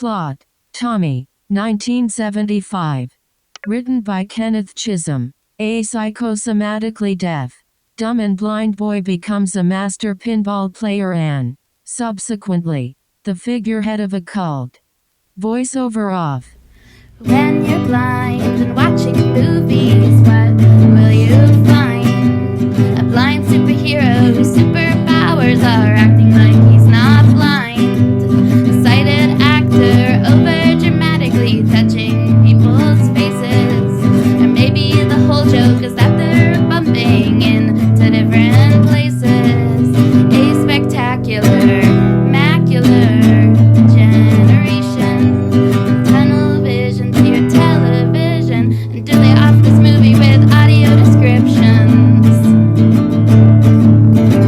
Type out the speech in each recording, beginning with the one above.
Plot: Tommy, 1975. Written by Kenneth Chisholm. A psychosomatically deaf, dumb and blind boy becomes a master pinball player and, subsequently, the figurehead of a cult. Voiceover off. When you're blind and watching movies, what will you find? A blind superhero whose superpowers are acting like he's not blind. A sighted actor over dramatically touching people's faces. Or maybe the whole joke is that they're bumping into different places. A spectacular, macular generation. Tunnel vision to your television and dilly off this movie with audio descriptions.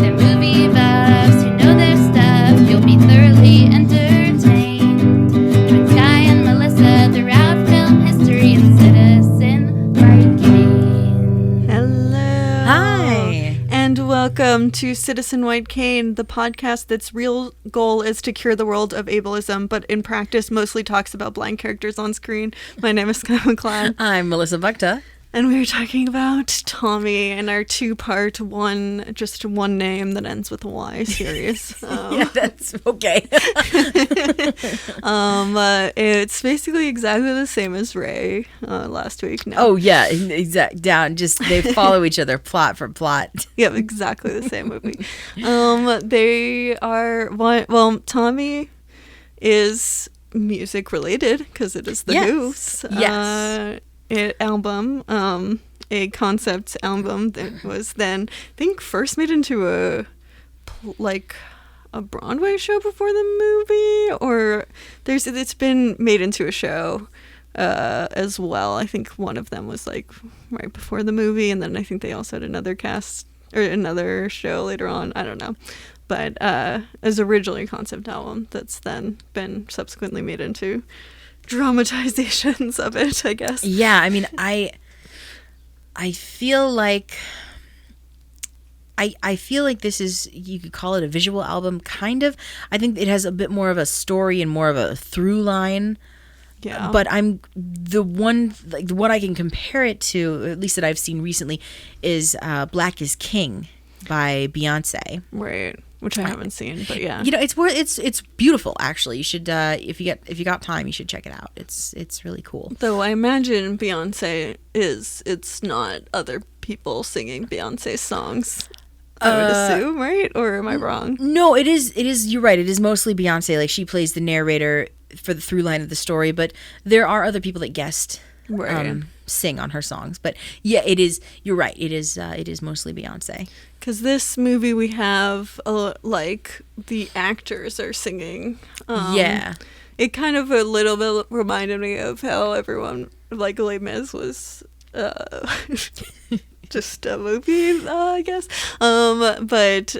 They're movie buffs who know their stuff. You'll be thoroughly entertained. Join Sky and Melissa throughout film history and Citizen White Cane. Hello. Hi. And welcome to Citizen White Cane, the podcast that's real goal is to cure the world of ableism, but in practice mostly talks about blind characters on screen. My name is Sky McLeod, I'm Melissa Bukta. and we're talking about Tommy and our two-part, just one name that ends with a Y series. Yeah, that's okay. It's basically exactly the same as Ray last week. No. Oh, yeah, exact. Down. Just they follow each other plot for plot. Yeah, exactly the same movie. They are Tommy is music related because it is the Yes. Who's album, a concept album that was then I think first made into a Broadway show before the movie, or it's been made into a show as well. I think one of them was like right before the movie, and then I think they also had another cast or another show later on. I don't know, but as originally a concept album that's then been subsequently made into dramatizations of it, I guess. Yeah, I mean, I feel like I feel like this is, you could call it a visual album, kind of. I think it has a bit more of a story and more of a through line. Yeah. But the one I can compare it to, at least that I've seen recently, is Black is King by Beyonce. Right. Which I haven't seen, but yeah. You know, it's beautiful actually. You should if you got time, you should check it out. It's really cool. Though I imagine Beyonce it's not other people singing Beyonce songs. I would assume, right? Or am I wrong? No, it is you're right. It is mostly Beyonce. Like, she plays the narrator for the through line of the story, but there are other people that guest sing on her songs. But yeah, it is, you're right. It is mostly Beyonce. Because this movie we have, the actors are singing. Yeah. It kind of a little bit reminded me of how everyone, like, Les Mis was just a movie, I guess. But,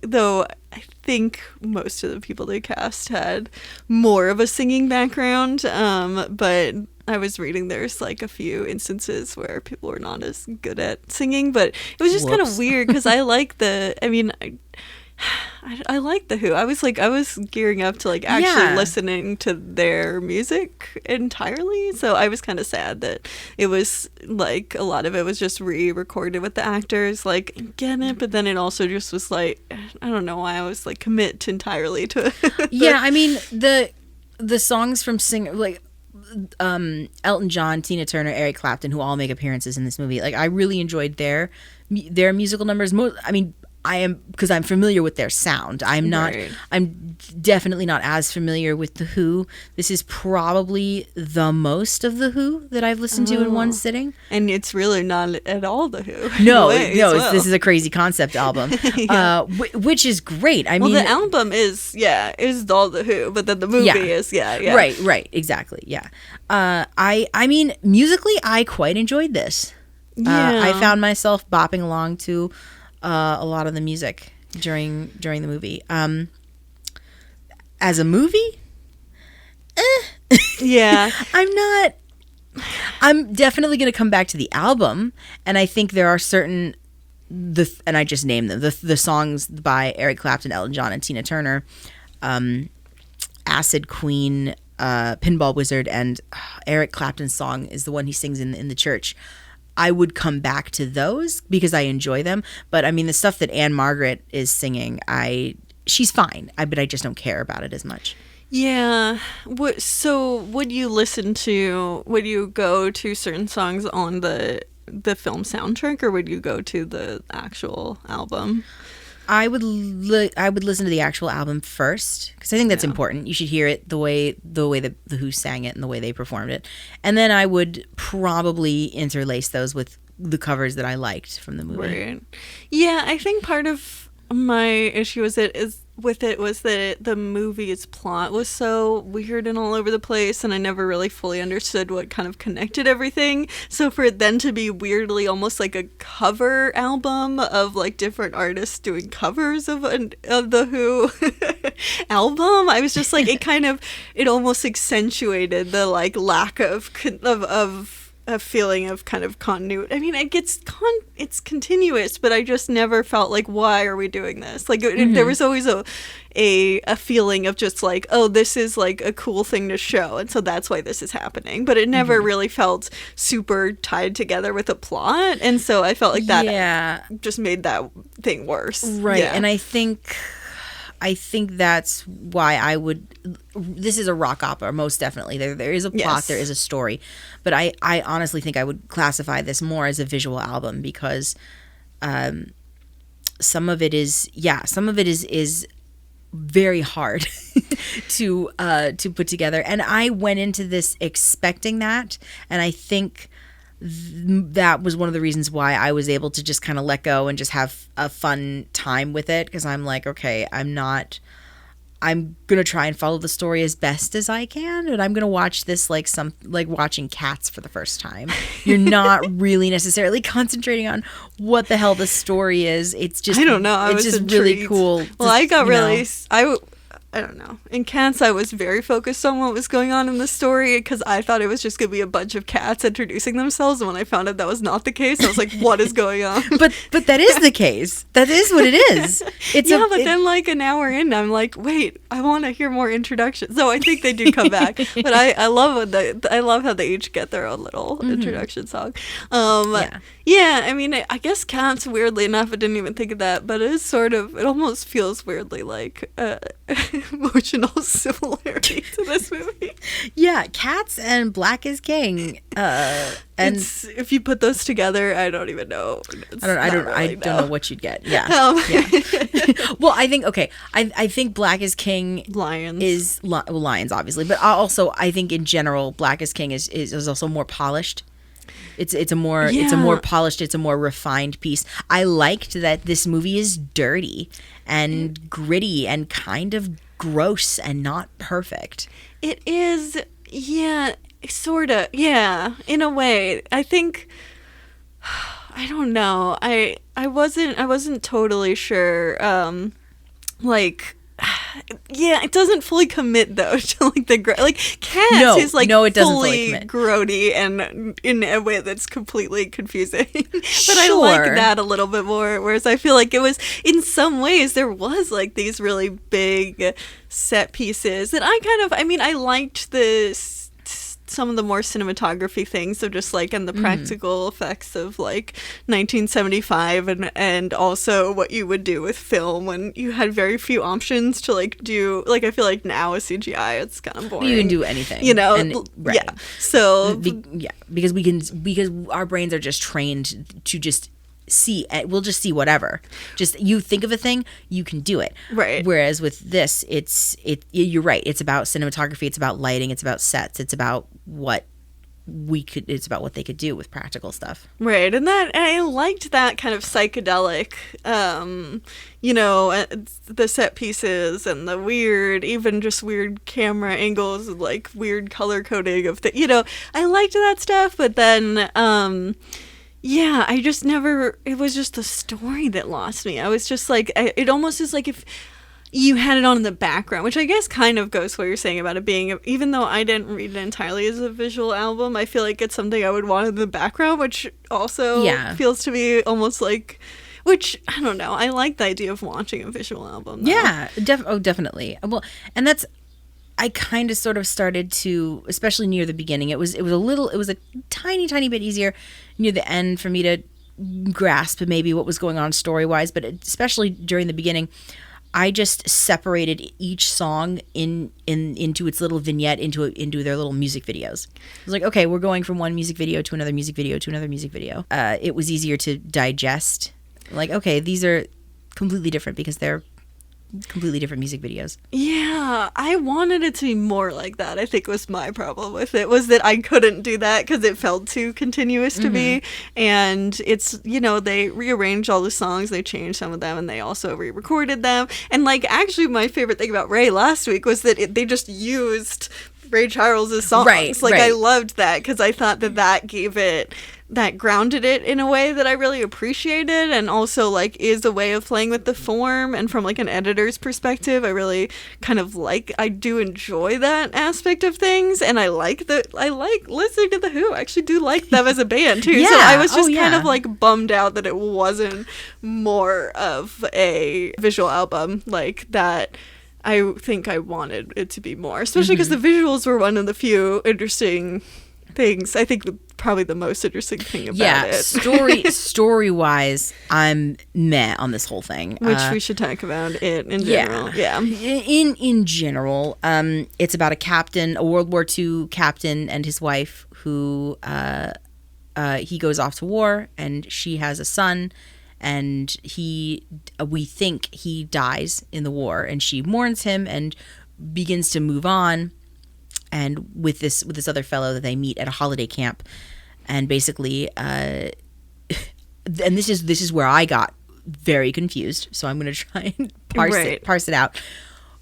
though I think most of the people they cast had more of a singing background, but I was reading there's a few instances where people were not as good at singing, but it was just kind of weird because I like I like the Who. I was gearing up to actually listening to their music entirely, so I was kind of sad that it was a lot of it was just re-recorded with the actors. Get it, but then it also just was I don't know why I was commit entirely to it. Yeah, I mean the songs from Elton John, Tina Turner, Eric Clapton, who all make appearances in this movie. I really enjoyed their musical numbers. I am, because I'm familiar with their sound. I'm definitely not as familiar with the Who. This is probably the most of the Who that I've listened to in one sitting. And it's really not at all the Who. No, this is a crazy concept album, which is great. I mean, the album is all the Who, but then the movie is right, exactly, yeah. I mean, musically, I quite enjoyed this. I found myself bopping along to a lot of the music during the movie. As a movie, yeah, I'm definitely going to come back to the album, and I think there are certain and I just named them, the songs by Eric Clapton, Elton John, and Tina Turner. Acid Queen, Pinball Wizard, and Eric Clapton's song is the one he sings in the church. I would come back to those because I enjoy them. But I mean, the stuff that Anne Margaret is singing, she's fine. But I just don't care about it as much. Yeah. So would you would you go to certain songs on the film soundtrack, or would you go to the actual album? I would listen to the actual album first because I think that's important. You should hear it the way the Who sang it and the way they performed it, and then I would probably interlace those with the covers that I liked from the movie. Right. Yeah, I think part of my issue was that the movie's plot was so weird and all over the place, and I never really fully understood what kind of connected everything. So for it then to be weirdly almost like a cover album of like different artists doing covers of the Who album, I was just like, it almost accentuated the like lack of a feeling of kind of continuity. I mean, it's continuous, but I just never felt like, why are we doing this? Like, there was always a feeling of just like, oh, this is like a cool thing to show, and so that's why this is happening. But it never really felt super tied together with a plot, and so I felt like that just made that thing worse. Right, yeah. And I think that's why this is a rock opera, most definitely. There is a plot, there is a story. But I honestly think I would classify this more as a visual album because some of it is very hard to put together. And I went into this expecting that, and I think that was one of the reasons why I was able to just kind of let go and just have a fun time with it, because I'm like, okay, I'm going to try and follow the story as best as I can, and I'm going to watch this like watching Cats for the first time. You're not really necessarily concentrating on what the hell the story is. It's just, I don't know. It's just intrigued. Really cool. Well, I got I don't know. In Cats, I was very focused on what was going on in the story because I thought it was just going to be a bunch of cats introducing themselves. And when I found out that was not the case, I was like, what is going on? But that is the case. That is what it is. Then like an hour in, I'm like, wait, I want to hear more introductions. So I think they do come back. But I love how they each get their own little introduction song. Yeah, I mean, I guess Cats, weirdly enough, I didn't even think of that, but it almost feels weirdly like emotional similarity to this movie. Yeah, Cats and Black is King. And if you put those together, I don't even know. I don't know what you'd get. Yeah. Well, I think Black is King Lions Lions, obviously, but also I think in general Black is King is also more polished. It's a more polished, it's a more refined piece. I liked that this movie is dirty and gritty and kind of gross and not perfect. It is, yeah, sort of, yeah, in a way. I think, I don't know. I wasn't totally sure. Yeah, it doesn't fully commit though to like the Cats is like it doesn't fully grody and in a way that's completely confusing. But I like that a little bit more. Whereas I feel like it was in some ways there was like these really big set pieces that I liked some of the more cinematography things, so just like and the practical effects of like 1975 and also what you would do with film when you had very few options to like do, like I feel like now with CGI it's kind of boring. You can do anything, right. Yeah, so because our brains are just trained to just we'll just see whatever. Just you think of a thing, you can do it. Right. Whereas with this, you're right. It's about cinematography. It's about lighting. It's about sets. It's about what it's about what they could do with practical stuff. Right. And I liked that kind of psychedelic, the set pieces and the weird camera angles, like weird color coding of I liked that stuff, but then, yeah, I just never, it was just the story that lost me. I was just like, it almost is like if you had it on in the background, which I guess kind of goes to what you're saying about it being, even though I didn't read it entirely as a visual album, I feel like it's something I would want in the background, which also feels to me almost like, which, I don't know, I like the idea of watching a visual album, though. Yeah, definitely. Well, and that's, I kind of sort of started to, especially near the beginning, it was a tiny bit easier near the end for me to grasp maybe what was going on story-wise, but especially during the beginning, I just separated each song into its little vignette into their little music videos. It was like, okay, we're going from one music video to another music video to another music video. It was easier to digest. Like, okay, these are completely different because they're completely different music videos. Yeah, I wanted it to be more like that. I think was my problem with it, was that I couldn't do that because it felt too continuous to me. And it's, they rearranged all the songs, they changed some of them, and they also re-recorded them. And like, actually my favorite thing about Ray last week was that they just used Ray Charles's songs. Right. I loved that because I thought that gave it, that grounded it in a way that I really appreciated, and also like is a way of playing with the form. And from like an editor's perspective, I really kind of I do enjoy that aspect of things, and I like listening to The Who. I actually do like them as a band too. Yeah. So I was just kind of like bummed out that it wasn't more of a visual album like that. I think I wanted it to be more, especially because the visuals were one of the few interesting things. I think probably the most interesting thing about it. Story-wise, I'm meh on this whole thing. Which we should talk about it in general. Yeah. In general, it's about a World War II captain and his wife who he goes off to war, and she has a son. And we think he dies in the war, and she mourns him and begins to move on. And with this other fellow that they meet at a holiday camp, and basically, and this is where I got very confused. So I'm going to try and parse it out.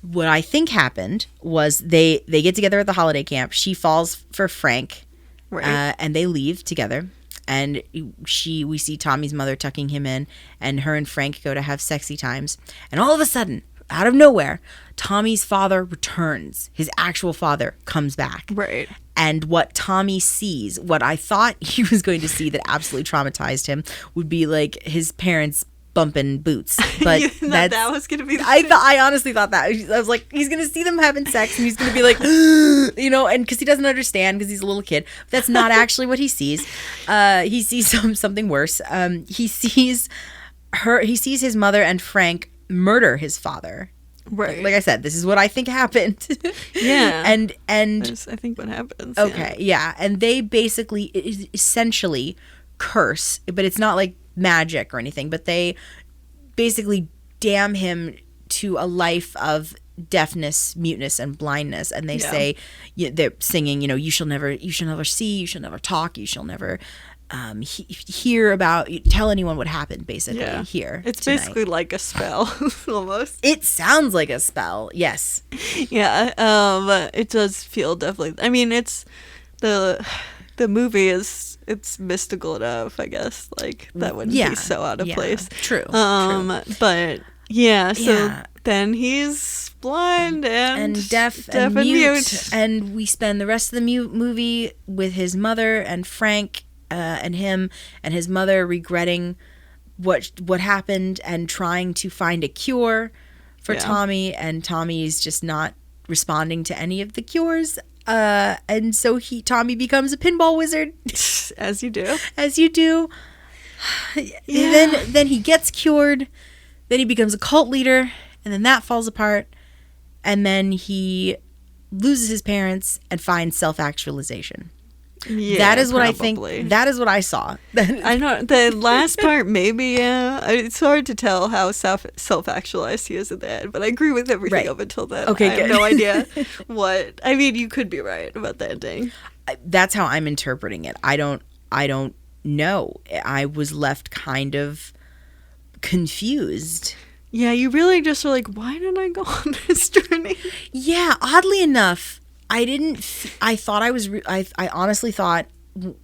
What I think happened was they get together at the holiday camp. She falls for Frank, and they leave together. And we see Tommy's mother tucking him in, and her and Frank go to have sexy times. And all of a sudden, out of nowhere, Tommy's father returns. His actual father comes back. Right. And what Tommy sees, what I thought he was going to see that absolutely traumatized him, would be like his parents bumping boots. But that was going to be I honestly thought that. I was like, he's going to see them having sex, and he's going to be like, and because he doesn't understand because he's a little kid. But that's not actually what he sees. He sees something worse. He sees his mother and Frank murder his father. Right. Like I said, this is what I think happened. Yeah. And that's, I think, what happens. Okay, yeah. And they basically essentially curse, but it's not like magic or anything, but they basically damn him to a life of deafness, muteness, and blindness. And they say, they're singing, you shall never see, you shall never talk, you shall never hear about, tell anyone what happened, basically. Here it's tonight. Basically like a spell. Almost, it sounds like a spell. Yes. It does feel definitely, I mean, it's the movie it's mystical enough, I guess, like that wouldn't be so out of place. True. But then he's blind and deaf and mute, and we spend the rest of the movie with his mother and Frank and him and his mother regretting what happened and trying to find a cure for Tommy, and Tommy's just not responding to any of the cures. And so Tommy becomes a pinball wizard. As you do. Then he gets cured. Then he becomes a cult leader, and then that falls apart. And then he loses his parents and finds self-actualization. Yeah, that is what probably. I think. That is what I saw. I know the last part, maybe. It's hard to tell how self-actualized he is at the end, but I agree with everything up until then. Okay, I have no idea what. I mean, you could be right about the ending. That's how I'm interpreting it. I don't know. I was left kind of confused. Yeah, you really just are like, why didn't I go on this journey? Yeah, oddly enough, I honestly thought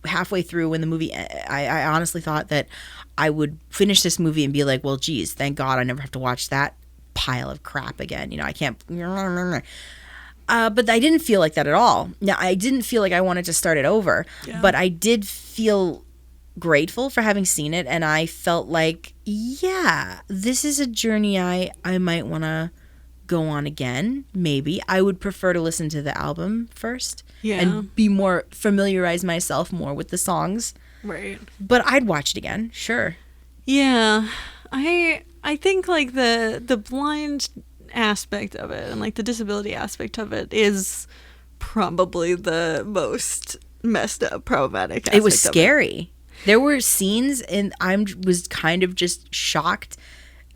halfway through when the movie, I honestly thought that I would finish this movie and be like, well, geez, thank God I never have to watch that pile of crap again. I can't. But I didn't feel like that at all. Now, I didn't feel like I wanted to start it over, but I did feel grateful for having seen it, and I felt like, this is a journey I might want to go on again. Maybe. I would prefer to listen to the album first. Yeah. And familiarize myself more with the songs. Right. But I'd watch it again. Sure. Yeah. I think like the blind aspect of it and like the disability aspect of it is probably the most messed up, problematic aspect. It was of scary. There were scenes, and I was kind of just shocked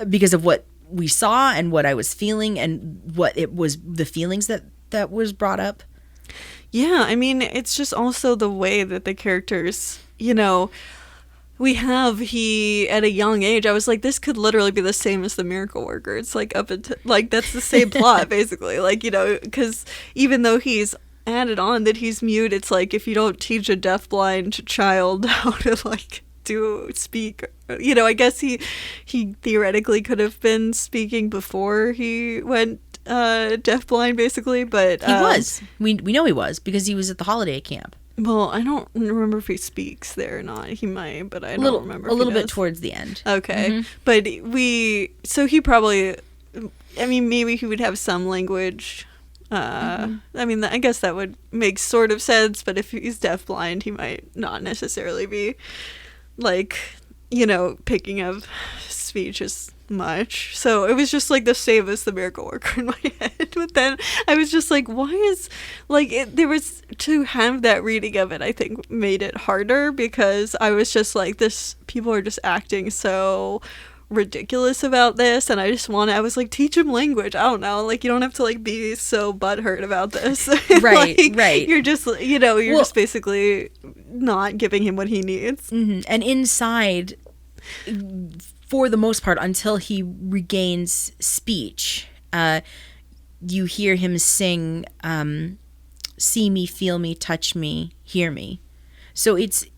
because of what we saw and what I was feeling and what it was, the feelings that was brought up. Yeah, I mean, it's just also the way that the characters, you know, he at a young age, I was like, this could literally be the same as the Miracle Worker. It's like up until like that's the same plot basically, like, you know, because even though he's added on that he's mute, it's like if you don't teach a deafblind child how to like speak, you know, I guess he theoretically could have been speaking before he went deafblind basically, but he was. We know he was because he was at the holiday camp. Well, I don't remember if he speaks there or not. He might, but I don't remember. A little bit towards the end. Okay. Mm-hmm. But he probably, I mean, maybe he would have some language. I mean, I guess that would make sort of sense, but if he's deafblind, he might not necessarily be, like, you know, picking up speech as much. So it was just like the same as the Miracle Worker in my head. But then I was just like, why is, like, there was, to have that reading of it, I think made it harder because I was just like, people are just acting so ridiculous about this, and I was like, teach him language. I don't know, like, you don't have to like be so butthurt about this. Right. Like, right. You're just, you know, just basically not giving him what he needs. Mm-hmm. And inside, for the most part, until he regains speech, you hear him sing, see me, feel me, touch me, hear me. So it is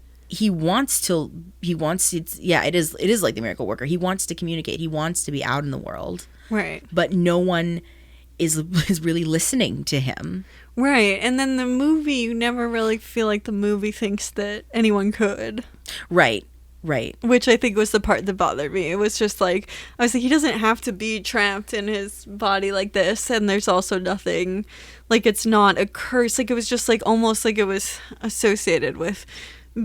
like the Miracle Worker. He wants to communicate. He wants to be out in the world. Right. But no one is really listening to him. Right. And then the movie, you never really feel like the movie thinks that anyone could. Right. Right. Which I think was the part that bothered me. It was just like, I was like, he doesn't have to be trapped in his body like this. And there's also nothing, like, it's not a curse. Like, it was just like almost like it was associated with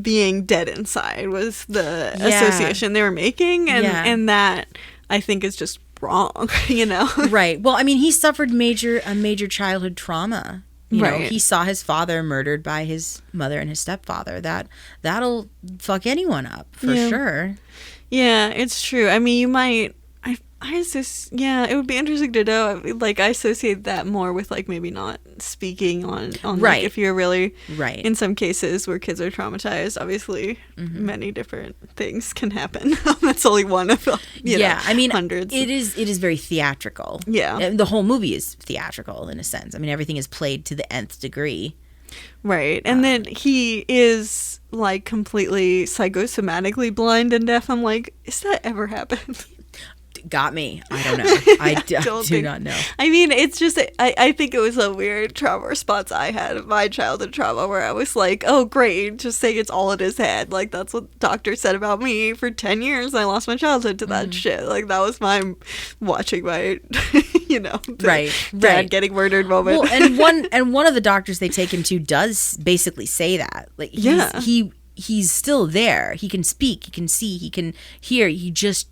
being dead inside was the association they were making. And that I think is just wrong, you know? Right. Well, I mean, he suffered a major childhood trauma. You know, Right. he saw his father murdered by his mother and his stepfather. That'll fuck anyone up for sure. Yeah, it's true. I mean, you might. It would be interesting to know. Like, I associate that more with like maybe not speaking on right. Like, if you're really right. In some cases where kids are traumatized, obviously many different things can happen. That's only one of I mean, hundreds. It is very theatrical. Yeah, the whole movie is theatrical in a sense. I mean, everything is played to the nth degree. Right, and then he is like completely psychosomatically blind and deaf. I'm like, is that ever happened? Got me. I don't know. I do not know. I mean, it's just, I think it was a weird trauma response I had of my childhood trauma where I was like, oh, great, just saying it's all in his head. Like, that's what doctors said about me for 10 years. I lost my childhood to that shit. Like, that was my watching my, dad getting murdered moment. Well, and one of the doctors they take him to does basically say that. Like, he's still there. He can speak, he can see, he can hear. He just,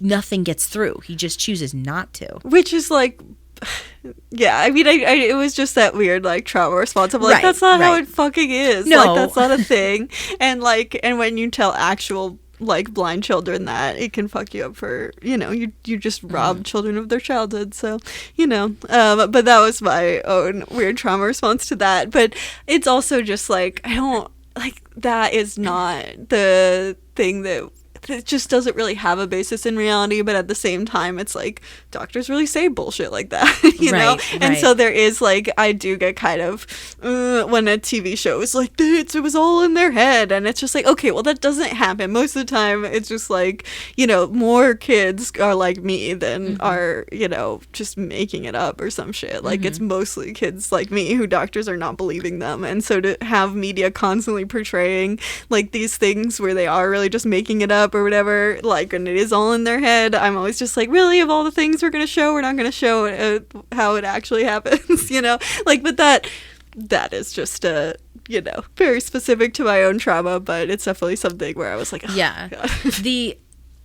nothing gets through. He just chooses not to. Which is like, I mean, it was just that weird like trauma response. I'm like, that's not how it fucking is. No, like, that's not a thing. And when you tell actual like blind children that, it can fuck you up for, you just rob children of their childhood. So, but that was my own weird trauma response to that. But it's also just like, I don't like, that is not the thing that. It just doesn't really have a basis in reality, but at the same time, it's like doctors really say bullshit like that, you know? And so there is like, I do get kind of when a TV show is like, it was all in their head, and it's just like, okay, well, that doesn't happen. Most of the time, it's just like, more kids are like me than are, just making it up or some shit. Like, it's mostly kids like me who doctors are not believing them. And so to have media constantly portraying like these things where they are really just making it up, up or whatever, like, and it is all in their head, I'm always just like, really, of all the things we're going to show, we're not going to show how it actually happens, you know? Like, but that is just very specific to my own trauma, but it's definitely something where I was like, oh, yeah. God.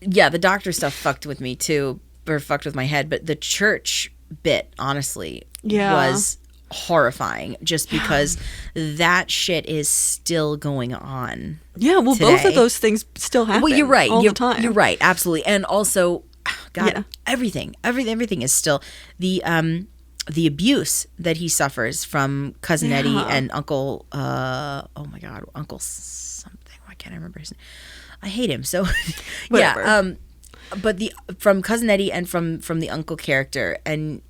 The doctor stuff fucked with me too, or fucked with my head, but the church bit, honestly, was horrifying just because that shit is still going on. Yeah, well, today. both of those things still happen. Well, you're right. All the time. You're right, absolutely. And also, God, everything is still the abuse that he suffers from Cousin Eddie and Uncle Uncle something. Why can't I remember his name? I hate him so. Whatever. But from Cousin Eddie and from the uncle character, and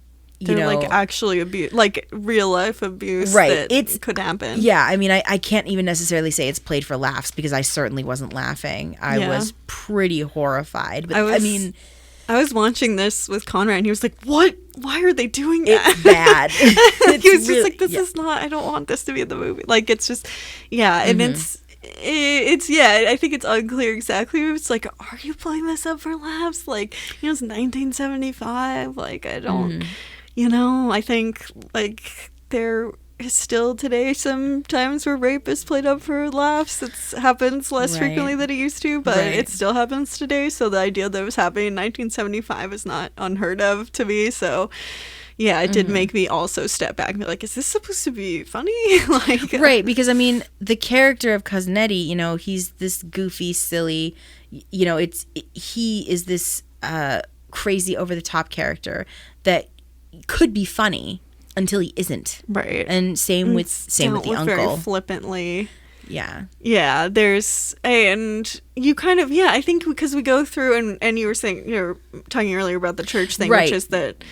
they're like actually abuse, like real life abuse, right? It could happen. Yeah, I mean, I can't even necessarily say it's played for laughs because I certainly wasn't laughing. I was pretty horrified. But I was watching this with Conrad, and he was like, "What? Why are they doing that?" It's bad. He was just like, "This is not. I don't want this to be in the movie." Like, it's just, and it's I think it's unclear exactly. It's like, are you playing this up for laughs? Like, it's 1975. Like, I don't, I think like there is still today some times where rape is played up for laughs. It happens less frequently than it used to, but it still happens today. So the idea that it was happening in 1975 is not unheard of to me. So yeah, it did make me also step back and be like, is this supposed to be funny? Like, right, because I mean, the character of Cousin Eddie, he's this goofy, silly, he is this crazy, over the top character that could be funny until he isn't. Right. And same with the uncle. Very flippantly. Yeah. Yeah, and you kind of, I think because we go through, and you were talking earlier about the church thing, which is that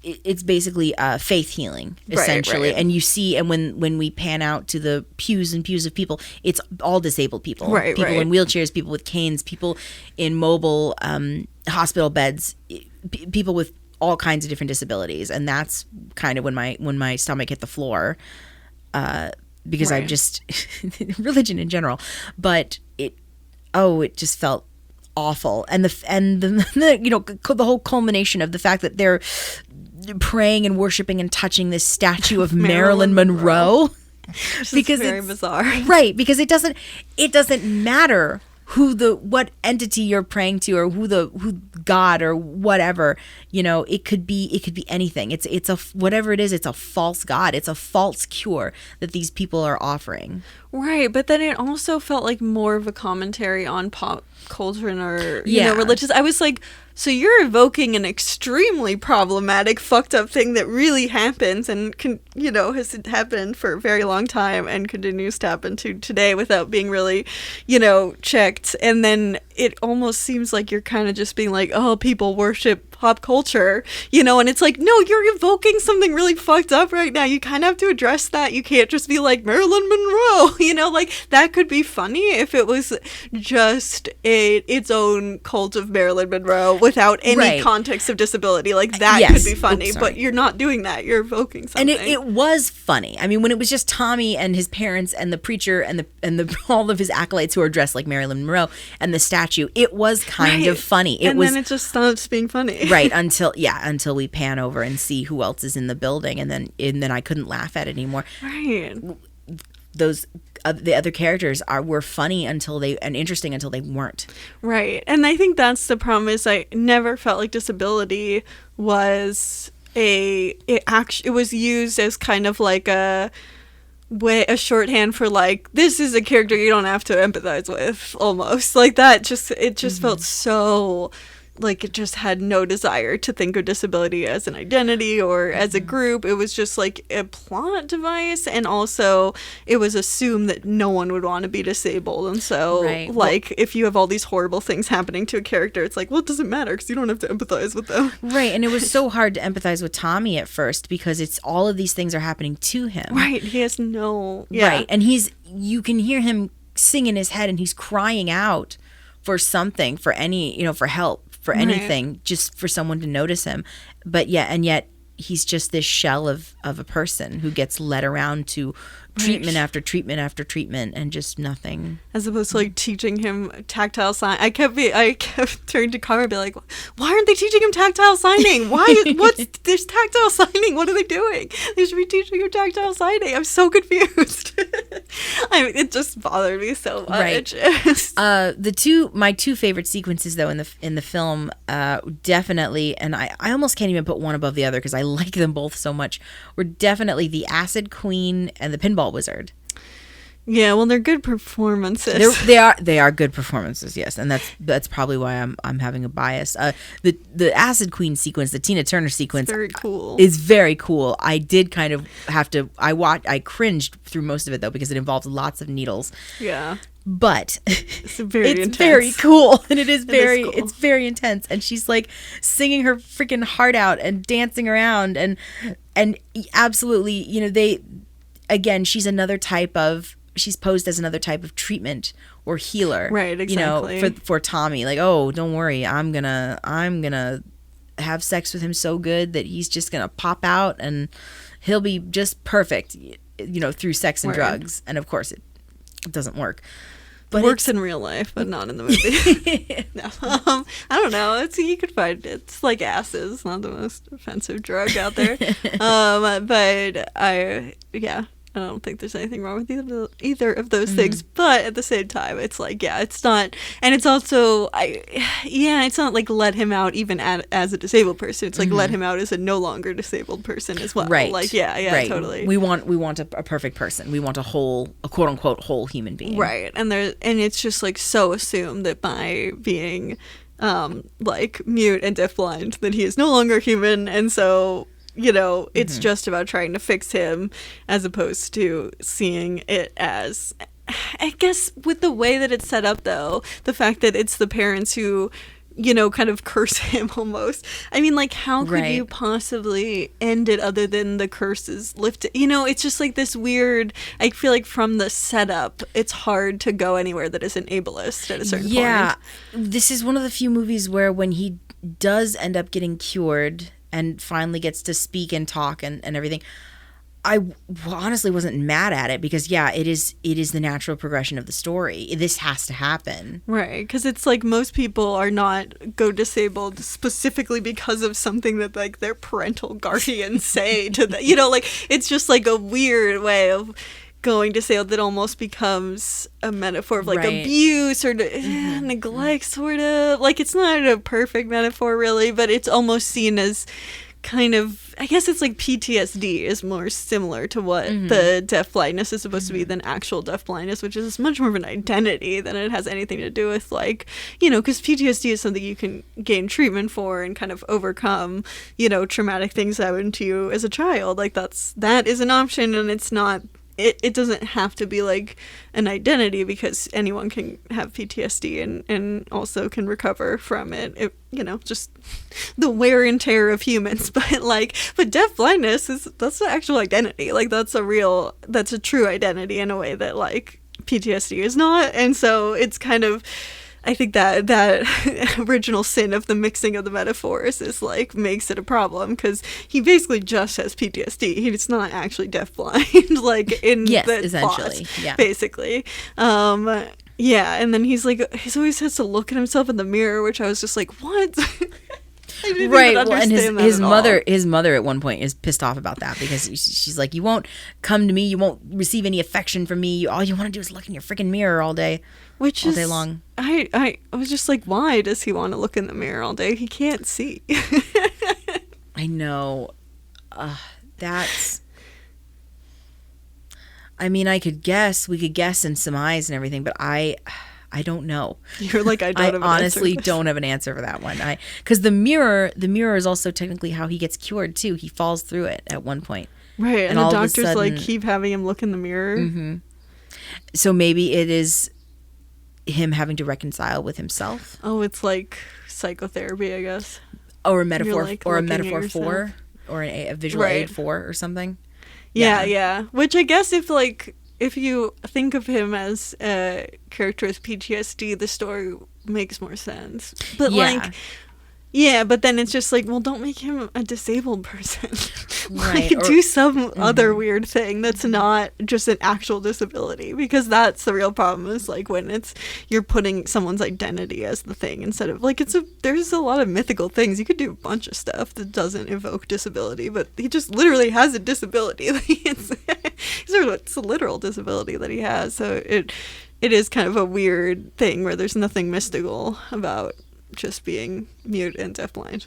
it's basically faith healing, essentially. Right. And you see, and when we pan out to the pews and pews of people, it's all disabled people. Right, people in wheelchairs, people with canes, people in mobile hospital beds, people with all kinds of different disabilities. And that's kind of when my stomach hit the floor, because I just religion in general, but it just felt awful. And the whole culmination of the fact that they're praying and worshiping and touching this statue of Marilyn Monroe. Because it's very bizarre. Right, because it doesn't matter what entity you're praying to, or who God or whatever, it could be anything. It's a whatever it is, it's a false god. It's a false cure that these people are offering. Right, but then it also felt like more of a commentary on pop culture or religious. I was like, so you're evoking an extremely problematic, fucked up thing that really happens and has happened for a very long time and continues to happen to today without being really, checked. And then it almost seems like you're kind of just being like, oh, people worship pop culture, and it's like, no, you're evoking something really fucked up right now. You kind of have to address that. You can't just be like Marilyn Monroe, like that could be funny if it was just its own cult of Marilyn Monroe without any context of disability. Like that could be funny, but you're not doing that. You're evoking something. And it was funny. I mean, when it was just Tommy and his parents and the preacher and the all of his acolytes who are dressed like Marilyn Monroe and the statue, it was kind of funny. Then it just stops being funny. Right, until we pan over and see who else is in the building, and then I couldn't laugh at it anymore. Right. Those the other characters were funny and interesting until they weren't. Right, and I think that's the problem. Is I never felt like disability was it was used as kind of like a shorthand for like, this is a character you don't have to empathize with, almost like that. It just felt so like it just had no desire to think of disability as an identity or as a group. It was just like a plot device, and also it was assumed that no one would want to be disabled, and so if you have all these horrible things happening to a character, it's like, well, it doesn't matter because you don't have to empathize with them. Right, and it was so hard to empathize with Tommy at first because it's all of these things are happening to him. Right, he has no... Right, and you can hear him sing in his head, and he's crying out for something, for any, for help, for anything, just for someone to notice him. But yet he's just this shell of a person who gets led around to treatment after treatment after treatment and just nothing. As opposed to like teaching him tactile sign. I kept turning to Carver and be like, why aren't they teaching him tactile signing? What's this tactile signing? What are they doing? They should be teaching him tactile signing. I'm so confused. It just bothered me so much. Right. My two favorite sequences though in the film, definitely, and I almost can't even put one above the other because I like them both so much, were definitely the Acid Queen and the Pinball Wizard. Yeah, well, they're good performances. They are good performances, yes, and that's probably why I'm having a bias. The Acid Queen sequence, the Tina Turner sequence, very cool. Is very cool. I did kind of have to. I cringed through most of it though because it involved lots of needles. Yeah. But it's very cool, and it's cool. very intense, and she's like singing her freaking heart out and dancing around and absolutely, you know, she's posed as another type of treatment or healer, right? Exactly. You know, for Tommy, like, oh, don't worry, I'm gonna have sex with him so good that he's just gonna pop out and he'll be just perfect, you know, through sex and drugs, and of course it doesn't work. But it works in real life, but not in the movie. No, I don't know. You could find it's like acid. It's not the most offensive drug out there. But I don't think there's anything wrong with either of those things. But at the same time, it's like, yeah, it's not. And it's also, it's not like let him out even as a disabled person. It's like let him out as a no longer disabled person as well. Right. Like, right. Totally. We want a perfect person. We want a quote unquote whole human being. Right. And it's just like so assumed that by being like mute and deafblind that he is no longer human, and so, you know, it's just about trying to fix him as opposed to seeing it as, I guess, with the way that it's set up, though, the fact that it's the parents who, you know, kind of curse him almost. I mean, like, how could you possibly end it other than the curse is lifted? You know, it's just like this weird, I feel like from the setup, it's hard to go anywhere that isn't ableist at a certain point. Yeah, this is one of the few movies where when he does end up getting cured and finally gets to speak and talk and everything, I honestly wasn't mad at it because, yeah, it is the natural progression of the story. This has to happen. Right, because it's like most people are not go disabled specifically because of something that like their parental guardians say to them. You know, like it's just like a weird way of going disabled that almost becomes a metaphor of like abuse or neglect, sort of. Like it's not a perfect metaphor really, but it's almost seen as kind of, I guess it's like PTSD is more similar to what the deafblindness is supposed to be than actual deafblindness, which is much more of an identity than it has anything to do with, like, you know, because PTSD is something you can gain treatment for and kind of overcome, you know, traumatic things that happened to you as a child. Like that is an option, and it's not, it doesn't have to be like an identity because anyone can have PTSD and also can recover from it. You know, just the wear and tear of humans. But deafblindness that's the actual identity. Like that's a true identity in a way that like PTSD is not. And so it's kind of, I think that original sin of the mixing of the metaphors is like makes it a problem because he basically just has PTSD. He's not actually deafblind, like in the essentially, plot, basically. Yeah, and then he's always has to look at himself in the mirror, which I was just like, what? I didn't even understand and his mother at one point is pissed off about that because she's like, you won't come to me, you won't receive any affection from me. All you want to do is look in your freaking mirror all day. All day long. I was just like, why does he want to look in the mirror all day? He can't see. I know. That's. I mean, we could guess and surmise and everything, but I don't know. You're like, I honestly don't have an answer for that one. Because the mirror is also technically how he gets cured too. He falls through it at one point. Right, and the doctors like keep having him look in the mirror. Mm-hmm. So maybe it is him having to reconcile with himself. Oh, it's like psychotherapy, I guess. Or a metaphor, like or a metaphor for, or a visual aid for, or something. Yeah. Which I guess if you think of him as a character with PTSD, the story makes more sense. But Yeah, but then it's just like, well, don't make him a disabled person. Right, Like, do some other weird thing that's not just an actual disability, because that's the real problem, is like when you're putting someone's identity as the thing instead of like, there's a lot of mythical things. You could do a bunch of stuff that doesn't evoke disability, but he just literally has a disability. It's a literal disability that he has. So it is kind of a weird thing where there's nothing mystical about just being mute and deafblind.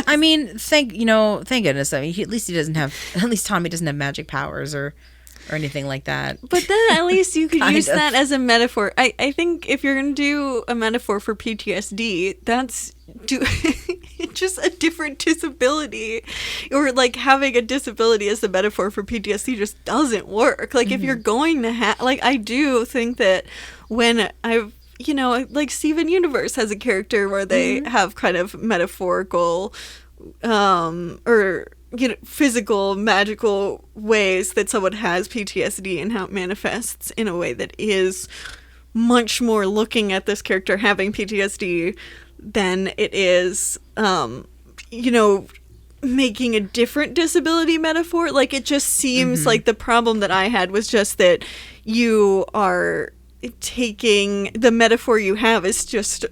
I mean, thank goodness. I mean, at least Tommy doesn't have magic powers or anything like that. But then at least you could use that as a metaphor. I think if you're going to do a metaphor for PTSD, that's just a different disability. Or like having a disability as a metaphor for PTSD just doesn't work. Like if you're going to have, like, I do think that when I've, like Steven Universe has a character where they have kind of metaphorical or physical, magical ways that someone has PTSD and how it manifests in a way that is much more looking at this character having PTSD than it is, making a different disability metaphor. Like, it just seems like the problem that I had was just that you are taking the metaphor you have is just,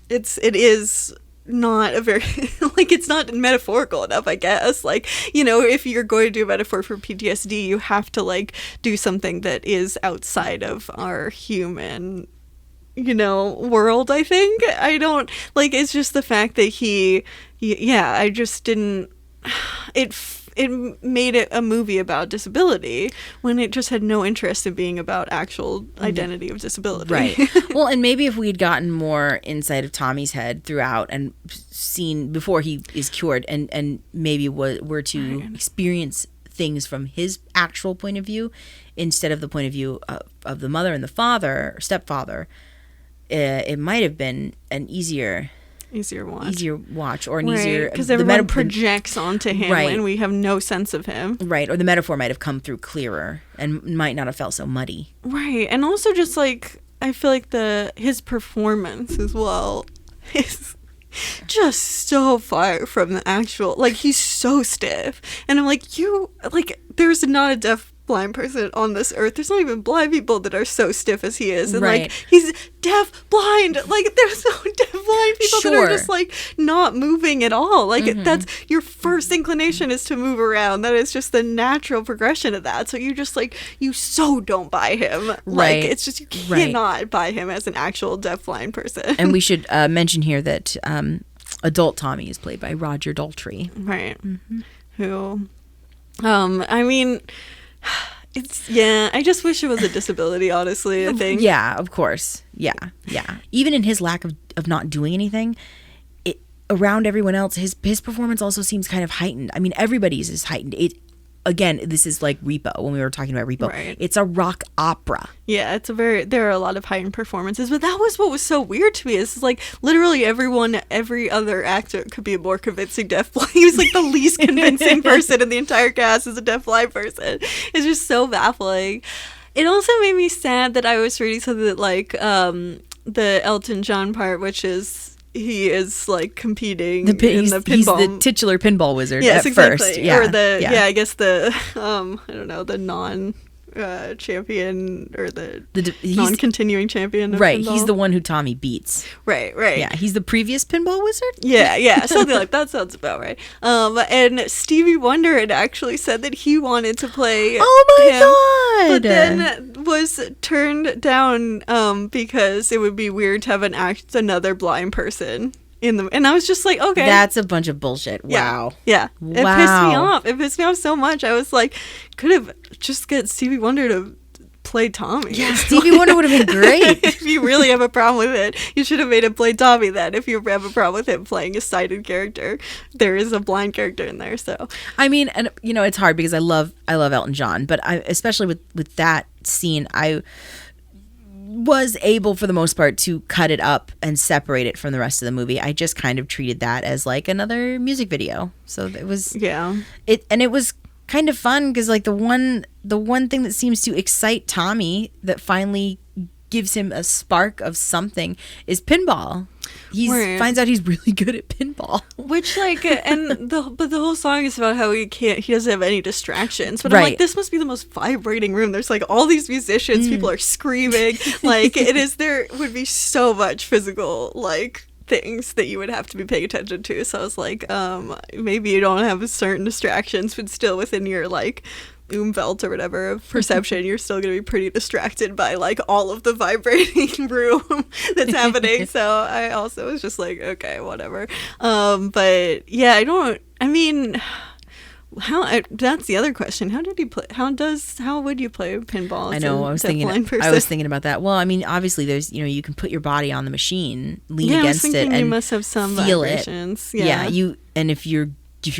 it is not a very like, it's not metaphorical enough, I guess. Like, if you're going to do a metaphor for PTSD, you have to like do something that is outside of our human world. I think I don't like, it's just the fact that I just didn't, it made it a movie about disability when it just had no interest in being about actual identity of disability. Right. Well, and maybe if we had gotten more inside of Tommy's head throughout and seen before he is cured, and maybe were to experience things from his actual point of view instead of the point of view of the mother and the father or stepfather, it might have been an easier watch, or an easier, because everyone projects onto him, and we have no sense of him, right? Or the metaphor might have come through clearer and might not have felt so muddy, right? And also, just like, I feel like his performance as well is just so far from the actual, like, he's so stiff, and I'm like, there's not a deaf blind person on this earth. There's not even blind people that are so stiff as he is. And like, he's deaf blind. Like, there's no deaf blind people that are just like not moving at all. Like, that's your first inclination is to move around. That is just the natural progression of that. So you just like, you so don't buy him. Like, it's just, you cannot buy him as an actual deaf blind person. And we should mention here that adult Tommy is played by Roger Daltrey. Right. Who, I mean, I just wish it was a disability, honestly, I think. Yeah, of course. Yeah. Even in his lack of not doing anything, around everyone else, his performance also seems kind of heightened. I mean, everybody's is heightened. Again, this is like Repo, when we were talking about Repo. Right. It's a rock opera. Yeah, there are a lot of heightened performances, but that was what was so weird to me. It's like, literally every other actor could be a more convincing deafblind. He was like the least convincing person in the entire cast as a deafblind person. It's just so baffling. It also made me sad that I was reading something that, like, the Elton John part, which is, he is like competing in the pinball. He's the titular pinball wizard. Yes, at exactly. First. Yeah. Or I guess the I don't know, the non champion, or the non-continuing champion of right pinball. He's the one who Tommy beats. Right Yeah, he's the previous pinball wizard. Yeah Something like that sounds about right. And Stevie Wonder had actually said that he wanted to play God, but then was turned down because it would be weird to have another blind person in them, and I was just like, okay, that's a bunch of bullshit. Wow. Yeah. It pissed me off so much. I was like, could have just get Stevie Wonder to play Tommy. Yeah, Stevie Wonder would have been great. If you really have a problem with it, you should have made him play Tommy then. If you have a problem with him playing a sighted character, there is a blind character in there. So I mean, and it's hard because I love Elton John, but especially with that scene, I was able for the most part to cut it up and separate it from the rest of the movie. I just kind of treated that as like another music video. So it was it was kind of fun because like the one thing that seems to excite Tommy that finally gives him a spark of something is pinball. He Right. finds out he's really good at pinball. Which, like, but the whole song is about how he doesn't have any distractions. But I'm Right. like, this must be the most vibrating room. There's like all these musicians, people are screaming. Like, there would be so much physical, like, things that you would have to be paying attention to. So I was like, maybe you don't have certain distractions, but still within your, like, umwelt or whatever of perception, you're still going to be pretty distracted by like all of the vibrating room that's happening. So I also was just like, okay, whatever. But yeah, that's the other question. How did you play? How would you play pinball? I know. I was thinking about that. Well, I mean, obviously, there's you can put your body on the machine, lean against it, and you must have some feel vibrations. it. Yeah, and if you're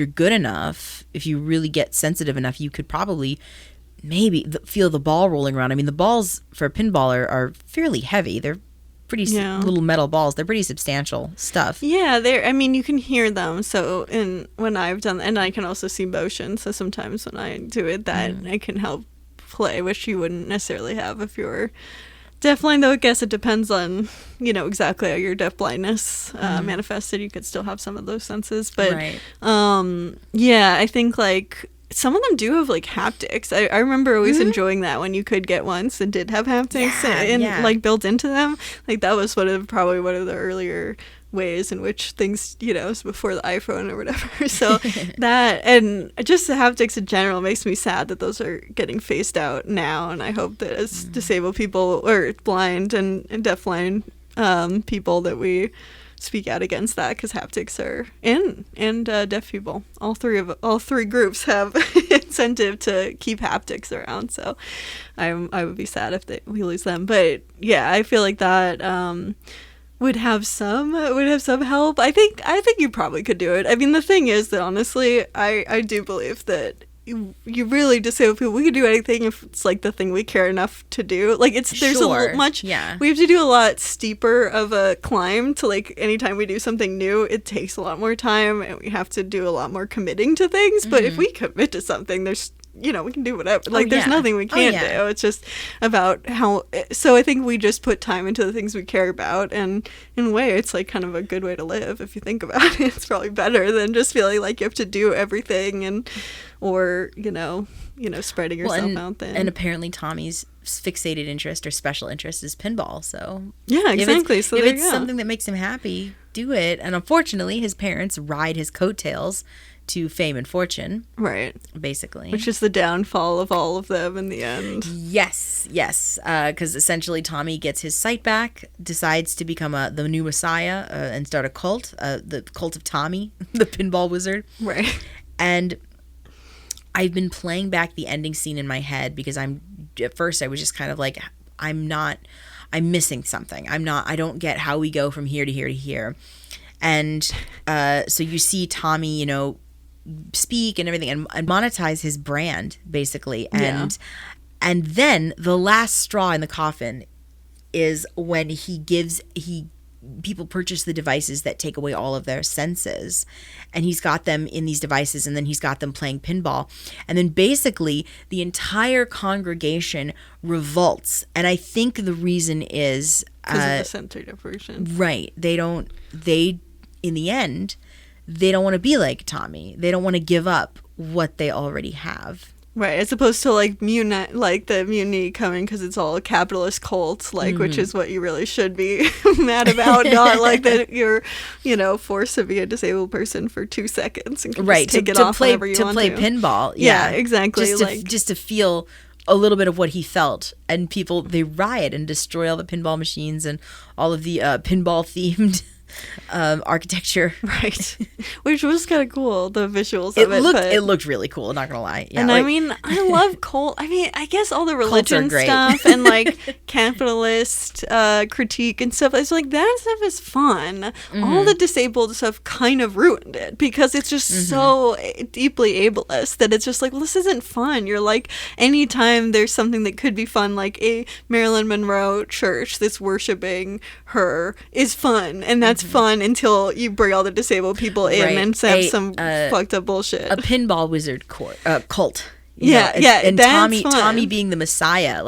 good enough, if you really get sensitive enough, you could probably maybe feel the ball rolling around. I mean, the balls for a pinball are fairly heavy. They're pretty little metal balls. They're pretty substantial stuff. Yeah, you can hear them. So when I've done, and I can also see motion. So sometimes when I do it, that I can help play, which you wouldn't necessarily have if you're deafblind, though I guess it depends on, exactly how your deafblindness manifested. You could still have some of those senses. But, Right. Yeah, I think, like, some of them do have, like, haptics. I remember always enjoying that when you could get ones that did have haptics like, built into them. Like, that was probably one of the earlier ways in which things, was before the iPhone or whatever. So that, and just the haptics in general makes me sad that those are getting phased out now. And I hope that as disabled people or blind and deafblind people that we speak out against that, because haptics are and deaf people, all three groups have incentive to keep haptics around. So I would be sad if we lose them. But yeah, I feel like that would have some help. I think you probably could do it. I mean, the thing is that honestly, I do believe that you really disabled people, we could do anything if it's like the thing we care enough to do. Like there's we have to do a lot steeper of a climb to, like, anytime we do something new, it takes a lot more time and we have to do a lot more committing to things. But if we commit to something, there's we can do whatever. Like, there's nothing we can't do. It's just about how. So I think we just put time into the things we care about, and in a way, it's like kind of a good way to live if you think about it. It's probably better than just feeling like you have to do everything or spreading yourself out there. And apparently, Tommy's fixated interest or special interest is pinball. So yeah, exactly. If it's something that makes him happy, do it. And unfortunately, his parents ride his coattails to fame and fortune, right? Basically, which is the downfall of all of them in the end. Yes, because essentially Tommy gets his sight back, decides to become the new messiah and start a cult, the cult of Tommy, the pinball wizard, right? And I've been playing back the ending scene in my head because at first I was just kind of like, I'm missing something. I don't get how we go from here to here to here. And so you see Tommy, speak and everything and monetize his brand basically. And then the last straw in the coffin is when people purchase the devices that take away all of their senses, and he's got them in these devices, and then he's got them playing pinball, and then basically the entire congregation revolts. And I think the reason is because of the sensory deprivation, right? In the end, they don't want to be like Tommy. They don't want to give up what they already have. Right, as opposed to like the mutiny coming because it's all a capitalist cult, which is what you really should be mad about, not like that you're, forced to be a disabled person for 2 seconds and can just take it off whenever you want to. To play pinball, yeah, exactly. Just to feel a little bit of what he felt, and people, they riot and destroy all the pinball machines and all of the pinball themed architecture, right? Which was kind of cool, the visuals of it. It looked really cool, not gonna lie. Yeah, and I love cult. I guess all the religion stuff and capitalist critique and stuff. It's like that stuff is fun. Mm-hmm. All the disabled stuff kind of ruined it because it's just so deeply ableist that it's just like, well, this isn't fun. You're like, anytime there's something that could be fun, like a Marilyn Monroe church that's worshiping her, is fun, and that's fun until you bring all the disabled people in and have some fucked up bullshit. A pinball wizard cult. And Tommy being the messiah,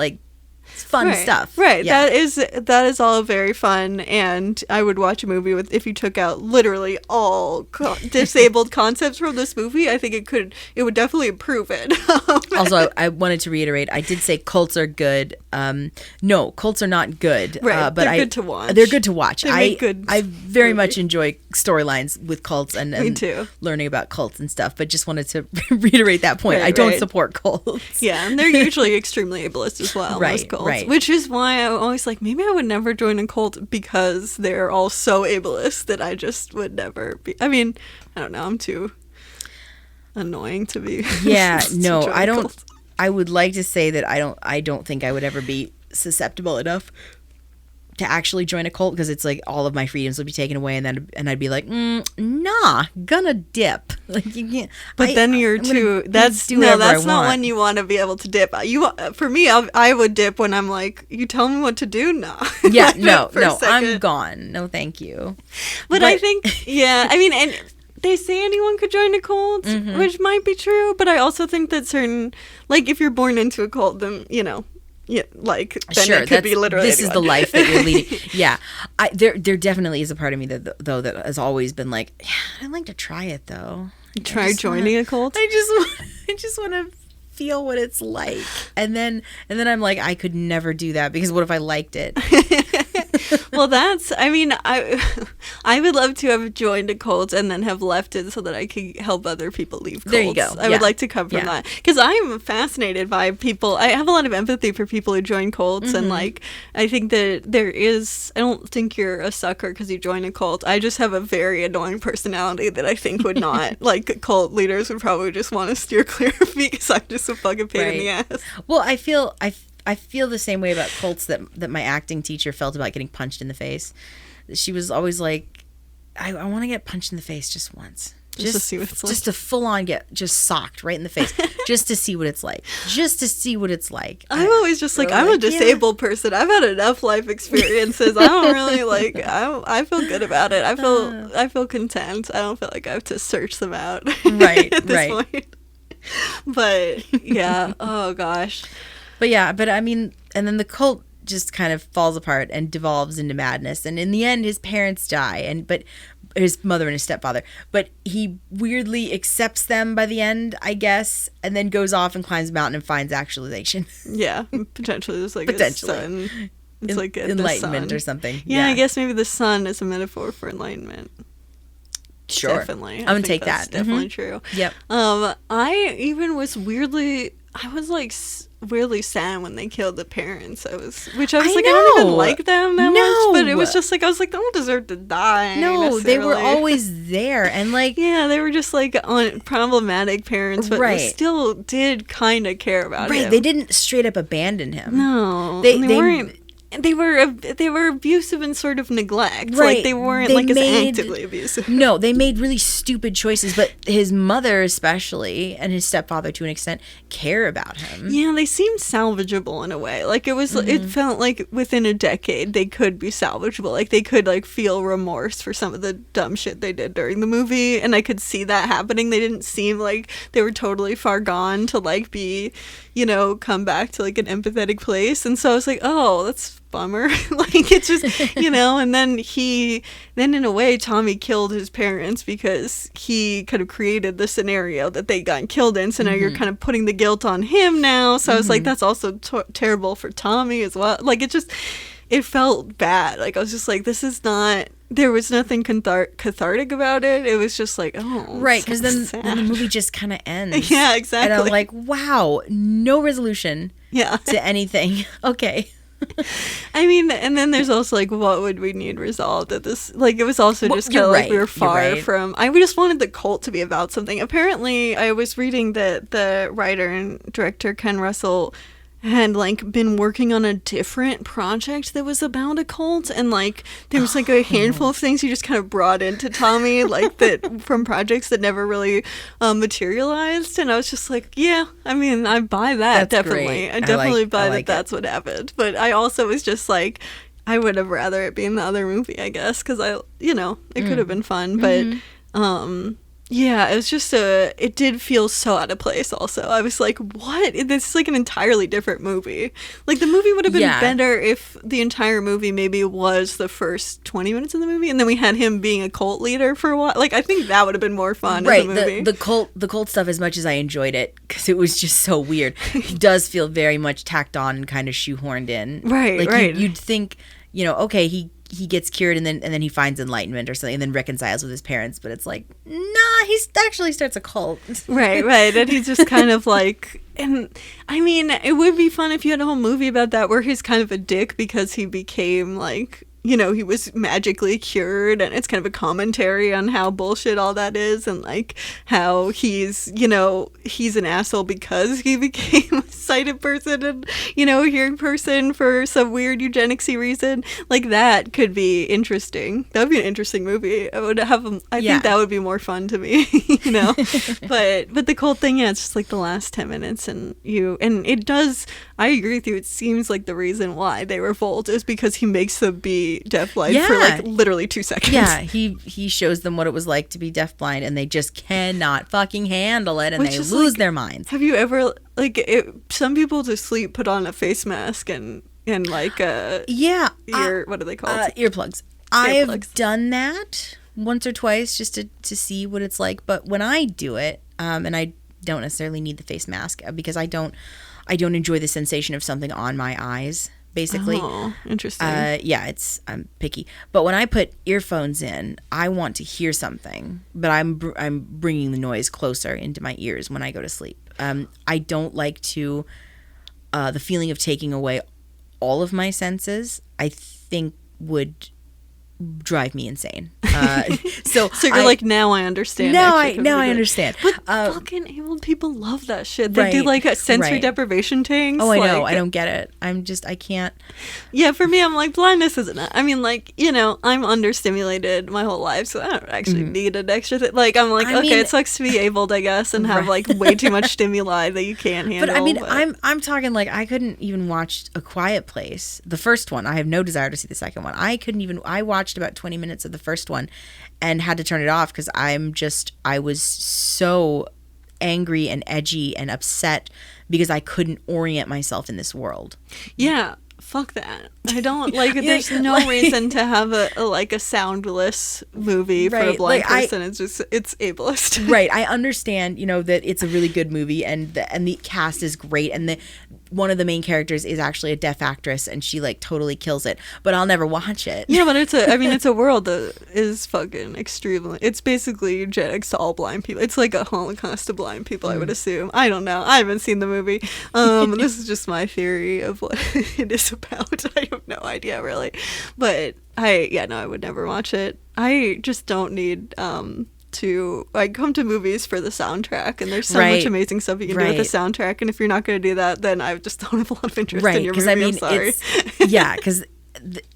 It's fun stuff. Right. Yeah. That is all very fun, and I would watch a movie with, if you took out literally all disabled concepts from this movie, I think it would definitely improve it. Also, I wanted to reiterate, I did say cults are good. No, cults are not good. Right. But they're good to watch. They're good to watch. I very much enjoy storylines with cults and Me too. learning about cults and stuff, but just wanted to reiterate that point. I don't support cults. Yeah, and they're usually extremely ableist as well, most cults. Right. Which is why I'm always like, maybe I would never join a cult because they're all so ableist that I just would never be. I mean, I don't know. I'm too annoying to be. Yeah, to no, join a I don't. cult. I would like to say that I don't think I would ever be susceptible enough to actually join a cult, because it's like all of my freedoms would be taken away, and I'd be like, nah, gonna dip. Like, you can't. But then you're too. That's not when you want to be able to dip. For me, I would dip when I'm like, you tell me what to do. No. Yeah, no, I'm gone. No, thank you. But I think, yeah, I mean, and they say anyone could join a cult, which might be true. But I also think that certain, like, if you're born into a cult, then yeah, like, then sure, it could be literally this anyone. is the life that you're leading. Yeah, there definitely is a part of me that has always been like, yeah, I'd like to try it though. Try joining a cult. I just want to feel what it's like, and then I'm like, I could never do that, because what if I liked it? Well, I mean, I would love to have joined a cult and then have left it so that I could help other people leave cults. There you go. I would like to come from that, because I'm fascinated by people. I have a lot of empathy for people who join cults, and like, I think that I don't think you're a sucker because you join a cult. I just have a very annoying personality that I think would not, like, cult leaders would probably just want to steer clear of me because I'm just a fucking pain in the ass. Well, I feel the same way about cults that my acting teacher felt about getting punched in the face. She was always like, I want to get punched in the face just once. Just to see what it's like. Just to full on get just socked right in the face. Just to see what it's like. Just to see what it's like. I'm always just like, I'm a disabled person. I've had enough life experiences. I don't really like, I feel good about it. I feel content. I don't feel like I have to search them out. Right, at this point. But yeah, oh gosh. But yeah, I mean, and then the cult just kind of falls apart and devolves into madness. And in the end, his parents die, but his mother and his stepfather. But he weirdly accepts them by the end, I guess, and then goes off and climbs a mountain and finds actualization. Yeah, potentially. There's like a sun. It's like enlightenment or something. Yeah, I guess maybe the sun is a metaphor for enlightenment. Sure. Definitely. I'm going to take that. Definitely true. Yep. I even was weirdly sad when they killed the parents. I was like, I don't even like them that much, but it was just like, I was like, they don't deserve to die. No, they were always there, and like, yeah, they were just like problematic parents, but they still did kind of care about him. Right, they didn't straight up abandon him. No, they weren't. They were abusive and sort of neglect. Right. Like, they weren't as actively abusive. No, they made really stupid choices, but his mother especially, and his stepfather to an extent, care about him. Yeah, they seemed salvageable in a way. Like, it felt like within a decade they could be salvageable. Like, they could, like, feel remorse for some of the dumb shit they did during the movie, and I could see that happening. They didn't seem like they were totally far gone to, like, be, come back to, like, an empathetic place. And so I was like, oh, that's bummer. Like, it's just, and then in a way, Tommy killed his parents because he kind of created the scenario that they got killed in. So now you're kind of putting the guilt on him now. So I was like, that's also terrible for Tommy as well. Like, it felt bad. Like, I was just like, there was nothing cathartic about it. It was just like, oh, right, because then the movie just kind of ends. Yeah, exactly. And I'm like, wow, no resolution. Yeah. To anything. Okay. I mean, and then there's also like, what would we need resolved at this? Like, it was also just kind of like we were far from. We just wanted the cult to be about something. Apparently, I was reading that the writer and director Ken Russell had like been working on a different project that was about a cult, and like there was like a handful of things he just kind of brought into Tommy, like that from projects that never really materialized. And I was just like, yeah, I mean, I buy that. That's definitely great. I definitely buy like that's what happened. But I also was just like, I would have rather it be in the other movie, I guess, because it could have been fun. But Yeah, it was just it did feel so out of place also. I was like, what? This is like an entirely different movie. Like, the movie would have been better if the entire movie maybe was the first 20 minutes of the movie, and then we had him being a cult leader for a while. Like, I think that would have been more fun as a movie. The cult stuff, as much as I enjoyed it, because it was just so weird, it does feel very much tacked on and kind of shoehorned in. Right, like, right. You'd think, okay, he gets cured and then he finds enlightenment or something and then reconciles with his parents, but it's like, nah, he actually starts a cult. Right, and he's just kind of like, and I mean, it would be fun if you had a whole movie about that where he's kind of a dick because he became like, he was magically cured, and it's kind of a commentary on how bullshit all that is, and like how he's an asshole because he became a sighted person and a hearing person for some weird eugenicsy reason. Like, that could be interesting. That would be an interesting movie. I would have I think that would be more fun to me. But the cult thing, it's just like the last 10 minutes, and it does. I agree with you. It seems like the reason why they revolt is because he makes them be deafblind for like literally 2 seconds. Yeah, he shows them what it was like to be deafblind, and they just cannot fucking handle it, and they lose their minds. Have you ever some people to sleep put on a face mask and like what do they call it? Earplugs. I've done that once or twice just to see what it's like, but when I do it, and I don't necessarily need the face mask because I don't enjoy the sensation of something on my eyes, basically. Oh, interesting. I'm picky. But when I put earphones in, I want to hear something, but I'm bringing the noise closer into my ears when I go to sleep. I don't like to the feeling of taking away all of my senses, I think would drive me insane. So you're like, now I understand. Now I understand. But fucking able people love that shit. They do like a sensory deprivation tanks. Oh, I know. I don't get it. I can't. Yeah, for me, I'm like, blindness isn't it. I mean, like, I'm understimulated my whole life, so I don't actually need an extra thing. Like, I'm like, it sucks to be abled, I guess, and have like way too much stimuli that you can't handle. But I mean, I'm talking like I couldn't even watch A Quiet Place, the first one. I have no desire to see the second one. I watched about 20 minutes of the first one and had to turn it off because I was so angry and edgy and upset because I couldn't orient myself in this world. Yeah, fuck that. I don't like. There's no reason to have a soundless movie for a blind person. It's ableist. Right. I understand, that it's a really good movie and the cast is great, and one of the main characters is actually a deaf actress and she like totally kills it, but I'll never watch it. Yeah, but it's a world that is fucking extremely, it's basically eugenics to all blind people. It's like a Holocaust to blind people, I would assume. I don't know. I haven't seen the movie. This is just my theory of what it is about. I have no idea really. But I would never watch it. I just don't need I come to movies for the soundtrack, and there's so much amazing stuff you can do with the soundtrack, and if you're not going to do that, then I just don't have a lot of interest in your movie. I'm sorry. Because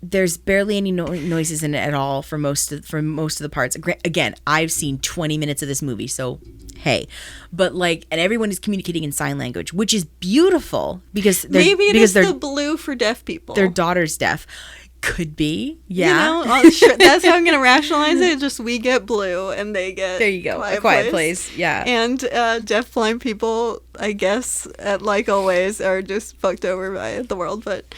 there's barely any noises in it at all for most of the parts. Again, I've seen 20 minutes of this movie, so hey, but like, and everyone is communicating in sign language, which is beautiful because maybe it is the blue for deaf people. Their daughter's deaf. Could be, yeah. Sure, that's how I'm gonna rationalize it. Just we get blue and they get there. You go, A Quiet Place. Yeah. And deaf blind people, I guess, like always, are just fucked over by the world. But,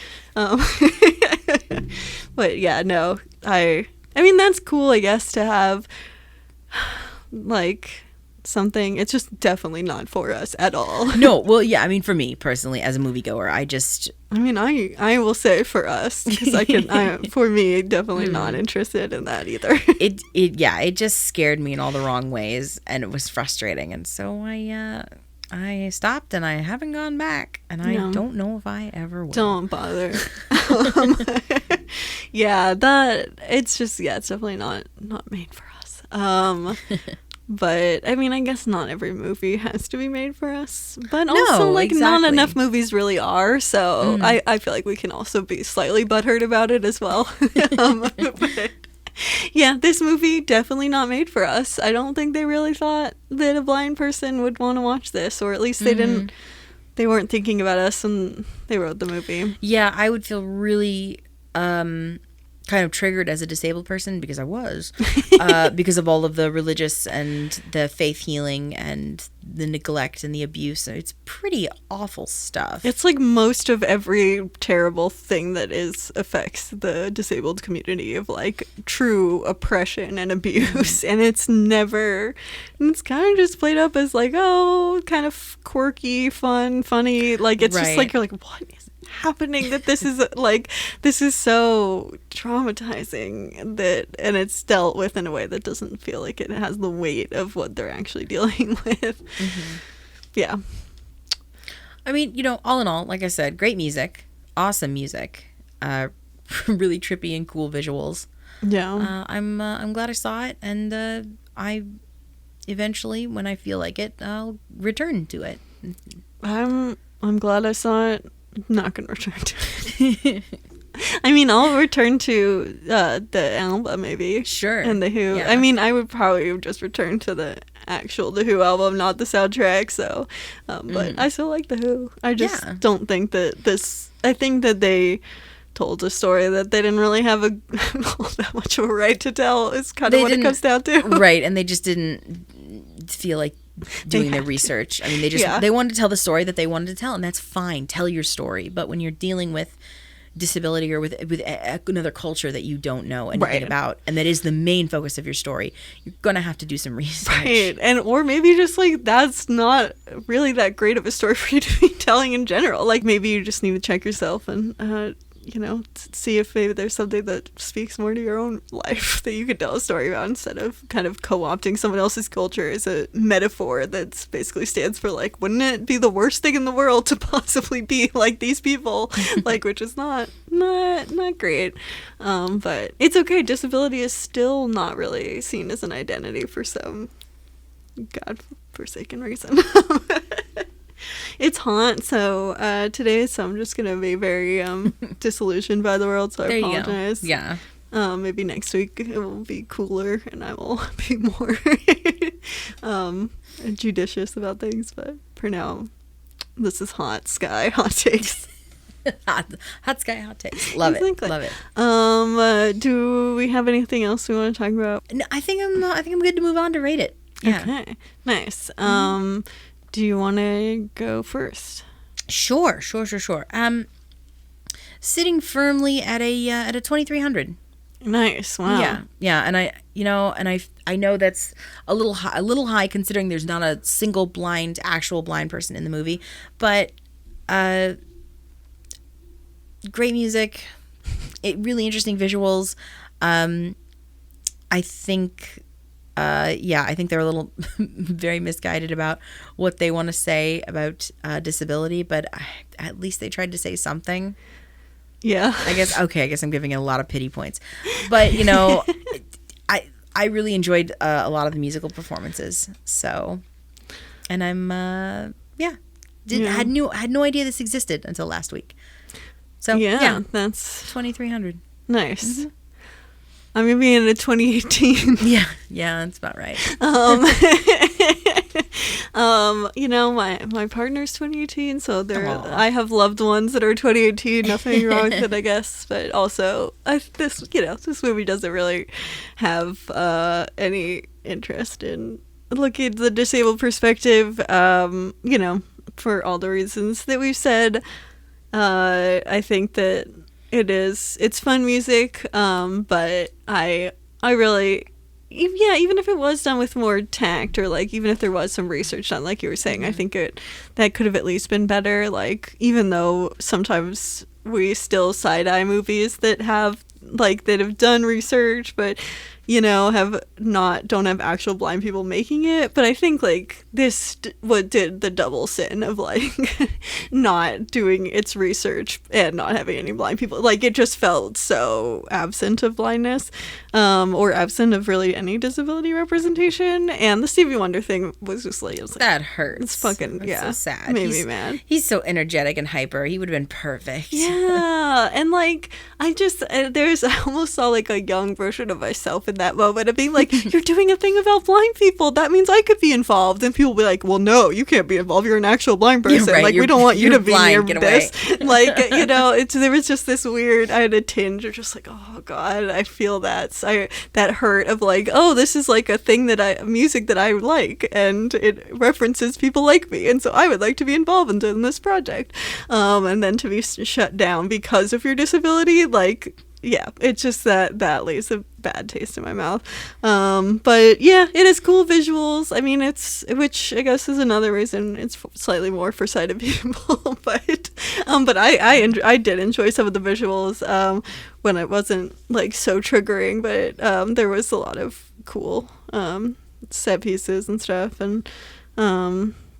but yeah, no. I mean, that's cool, I guess, to have like something. It's just definitely not for us at all. No, well, yeah. I mean, for me personally, as a moviegoer, I will say for us, because for me, definitely not interested in that either. It just scared me in all the wrong ways, and it was frustrating, and so I stopped, and I haven't gone back, and I don't know if I ever will. Don't bother. It's definitely not made for us. But I mean, I guess not every movie has to be made for us, but also not enough movies really are, so I feel like we can also be slightly butthurt about it as well. But yeah, this movie definitely not made for us. I don't think they really thought that a blind person would want to watch this, or at least they weren't thinking about us when they wrote the movie. Yeah, I would feel really kind of triggered as a disabled person, because I was, because of all of the religious and the faith healing and the neglect and the abuse. It's pretty awful stuff. It's like most of every terrible thing that affects the disabled community, of like true oppression and abuse. And it's kind of just played up as like, oh, kind of quirky, funny. Like, it's just like, you're like, what is happening, that this is so traumatizing, and it's dealt with in a way that doesn't feel like it has the weight of what they're actually dealing with. Yeah, I mean, all in all, like I said, great music, awesome music, really trippy and cool visuals. Yeah. I'm glad I saw it, and I eventually, when I feel like it, I'll return to it. I'm glad I saw it. Not gonna return to it. I mean, I'll return to the album, maybe. Sure. And the Who. Yeah. I mean, I would probably just return to the The Who album, not the soundtrack. So, but I still like the Who. I just don't think that this. I think that they told a story that they didn't really have all that much of a right to tell. Is kind of what it comes down to. Right, and they just didn't feel like doing their research. I mean, they wanted to tell the story that they wanted to tell, and that's fine. Tell your story. But when you're dealing with disability or with another culture that you don't know anything about, and that is the main focus of your story, you're gonna have to do some research. Right, and or maybe just like that's not really that great of a story for you to be telling in general. Like, maybe you just need to check yourself and see if maybe there's something that speaks more to your own life that you could tell a story about, instead of kind of co-opting someone else's culture as a metaphor that basically stands for like, wouldn't it be the worst thing in the world to possibly be like these people, like, which is not great. But it's okay. Disability is still not really seen as an identity for some godforsaken reason. It's hot, so today, so I'm just gonna be very disillusioned by the world, so I apologize. Yeah. Maybe next week it will be cooler and I will be more judicious about things, but for now, this is hot sky hot takes. hot sky hot takes. Love exactly. it. Love it. Do we have anything else we want to talk about? No, I think I'm good to move on to rate it. Yeah. Okay. Nice. Do you want to go first? Sure. Sitting firmly at a 2300. Nice. Wow. Yeah, and I know that's a little high considering there's not a single actual blind person in the movie, but great music, really interesting visuals. I think they're a little very misguided about what they want to say about disability, but at least they tried to say something. Yeah. I guess I'm giving it a lot of pity points. But, I really enjoyed a lot of the musical performances. So, and I'm, had no idea this existed until last week. So, yeah that's 2300. Nice. Mm-hmm. I'm gonna be in a 2018. Yeah, that's about right. My partner's 2018, so I have loved ones that are 2018. Nothing wrong with it, I guess. But also, this movie doesn't really have any interest in looking at the disabled perspective. For all the reasons that we've said, I think that it's fun music, but I really, even if it was done with more tact, or like even if there was some research done, like you were saying, I think that could have at least been better. Like, even though sometimes we still side-eye movies that have done research, but don't have actual blind people making it. But I think this did the double sin of not doing its research and not having any blind people. It just felt so absent of blindness, or absent of really any disability representation. And the Stevie Wonder thing was just that hurts. It's fucking so sad. Made me mad. He's so energetic and hyper. He would have been perfect. Yeah, and I almost saw a young version of myself in that moment of being like, you're doing a thing about blind people. That means I could be involved. And people will be like, well, no, you can't be involved. You're an actual blind person. Right. Like, we don't want you to be blind. near this. Like, you know, there was just this weird, I had a tinge of just like, oh God, I feel that hurt of like, oh, this is like a thing music that I like, and it references people like me, and so I would like to be involved in this project, and then to be shut down because of your disability, like, yeah, it's just that leaves a bad taste in my mouth. But yeah, it has cool visuals. I mean, which I guess is another reason it's slightly more for sighted people. but I did enjoy some of the visuals when it wasn't like so triggering. But there was a lot of cool set pieces and stuff, and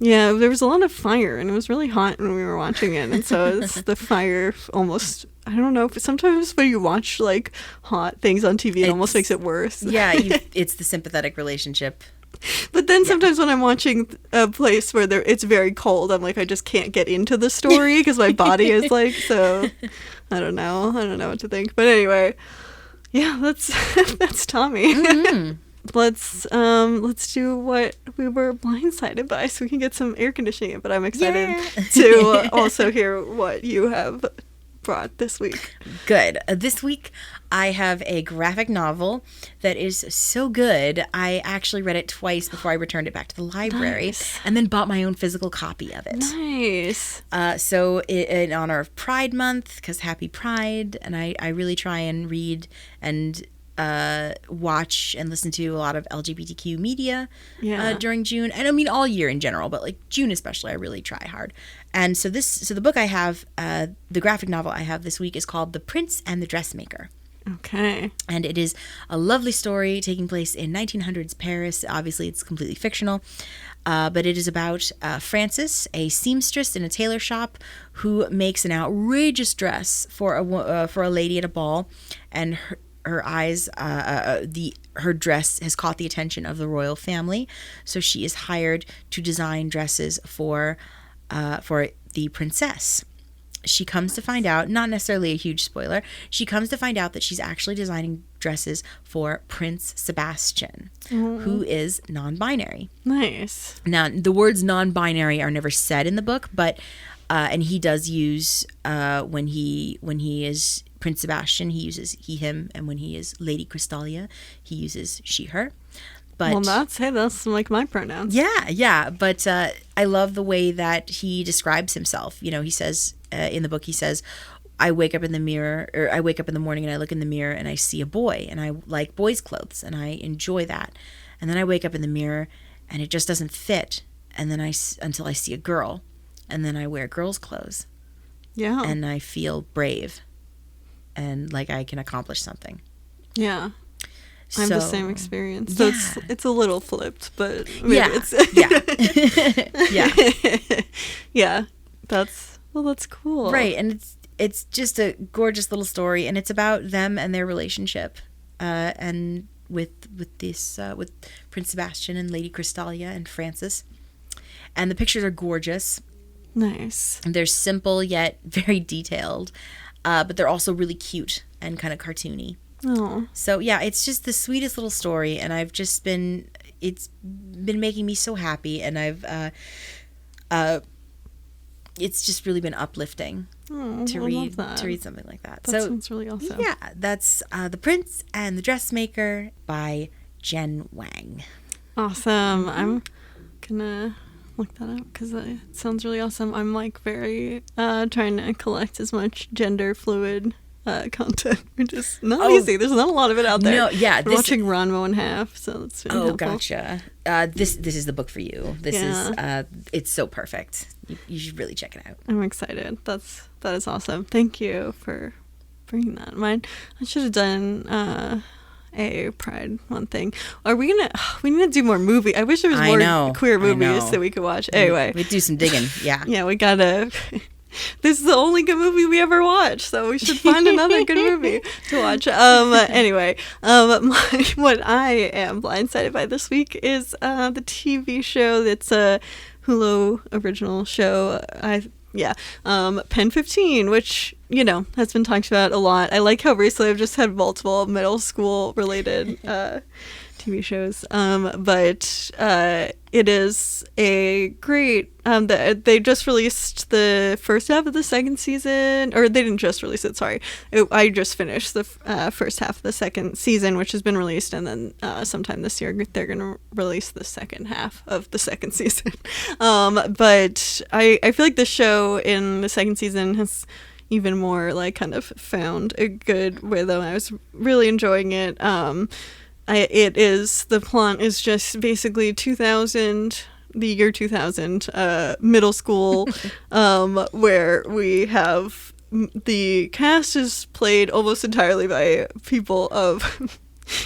yeah, there was a lot of fire, and it was really hot when we were watching it, and so it's the fire almost. I don't know. Sometimes when you watch like hot things on TV, it almost makes it worse. Yeah, it's the sympathetic relationship. But then sometimes when I'm watching a place where it's very cold, I'm like, I just can't get into the story because my body is like, so I don't know what to think. But anyway, yeah, that's Tommy. Mm-hmm. Let's do what we were blindsided by, so we can get some air conditioning. But I'm excited to also hear what you have brought this week. Good. This week I have a graphic novel that is so good. I actually read it twice before I returned it back to the library, and then bought my own physical copy of it. Nice. So in honor of Pride Month, because Happy Pride, and I really try and read and watch and listen to a lot of LGBTQ media during June, and I mean all year in general, but like June especially, I really try hard. And so the book I have, the graphic novel I have this week is called The Prince and the Dressmaker. Okay. And it is a lovely story taking place in 1900s Paris. Obviously, it's completely fictional, but it is about Frances, a seamstress in a tailor shop, who makes an outrageous dress for a lady at a ball, and her dress has caught the attention of the royal family, so she is hired to design dresses for the princess. She comes to find out, not necessarily a huge spoiler, she comes to find out that she's actually designing dresses for Prince Sebastian, who is non-binary. Nice. Now, the words non-binary are never said in the book, but and he does use when he is Prince Sebastian, he uses he, him, and when he is Lady Crystalia, he uses she, her. But that's like my pronouns. Yeah. But I love the way that he describes himself. You know, he says in the book, he says, I wake up in the morning and I look in the mirror and I see a boy, and I like boys' clothes and I enjoy that. And then I wake up in the mirror and it just doesn't fit. And then until I see a girl, and then I wear girls' clothes. Yeah. And I feel brave and like I can accomplish something. Yeah. I have the same experience. So it's a little flipped, but it's yeah. That's cool. Right, and it's just a gorgeous little story, and it's about them and their relationship, and with Prince Sebastian and Lady Crystalia and Frances, and the pictures are gorgeous. Nice. They're simple yet very detailed, but they're also really cute and kind of cartoony. Oh. So yeah, it's just the sweetest little story, and it's been making me so happy, and it's just really been uplifting to read something like that. That sounds really awesome. Yeah, that's The Prince and the Dressmaker by Jen Wang. Awesome. I'm gonna look that up because it sounds really awesome. I'm like very trying to collect as much gender fluid content, which is not easy. There's not a lot of it out there. No, yeah. We're watching Ranmo in half, so it's really helpful. Gotcha. This is the book for you. This is it's so perfect. You should really check it out. I'm excited. That is awesome. Thank you for bringing that. I should have done a Pride Month thing. We need to do more movie. I wish there was more queer movies that we could watch. Anyway, we do some digging. Yeah. Yeah, we gotta. This is the only good movie we ever watched, so we should find another good movie to watch. Anyway, what I am blindsided by this week is the TV show that's a Hulu original show. Pen 15, which has been talked about a lot. I like how recently I've just had multiple middle school related TV shows. But it is a great. They just released the first half of the second season, or they didn't just release it. Sorry, I just finished the first half of the second season, which has been released, and then sometime this year they're gonna release the second half of the second season. But I feel like the show in the second season has even more like kind of found a good rhythm. I was really enjoying it. The plot is just basically the year 2000, middle school, where we have the cast is played almost entirely by people of,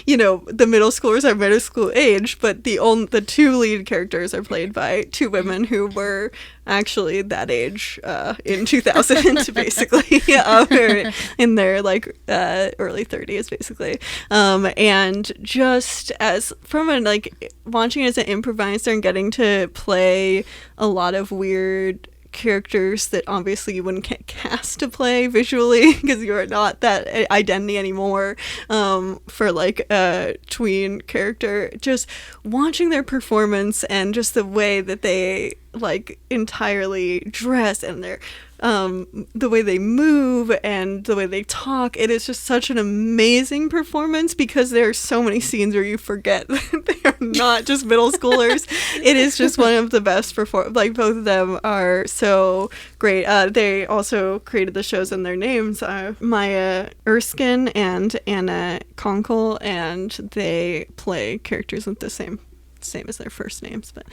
the middle schoolers are middle school age, but the two lead characters are played by two women who were actually that age in 2000, basically, or in their like early 30s, basically, and just as from a like watching it as an improviser and getting to play a lot of weird characters that obviously you wouldn't get cast to play visually because you are not that identity anymore, for like a tween character, just watching their performance and just the way that they like entirely dress and their the way they move and the way they talk, it is just such an amazing performance because there are so many scenes where you forget that they are not just middle schoolers. It is just one of the best like both of them are so great. They also created the shows in their names, Maya Erskine and Anna Conkle, and they play characters with the same as their first names, but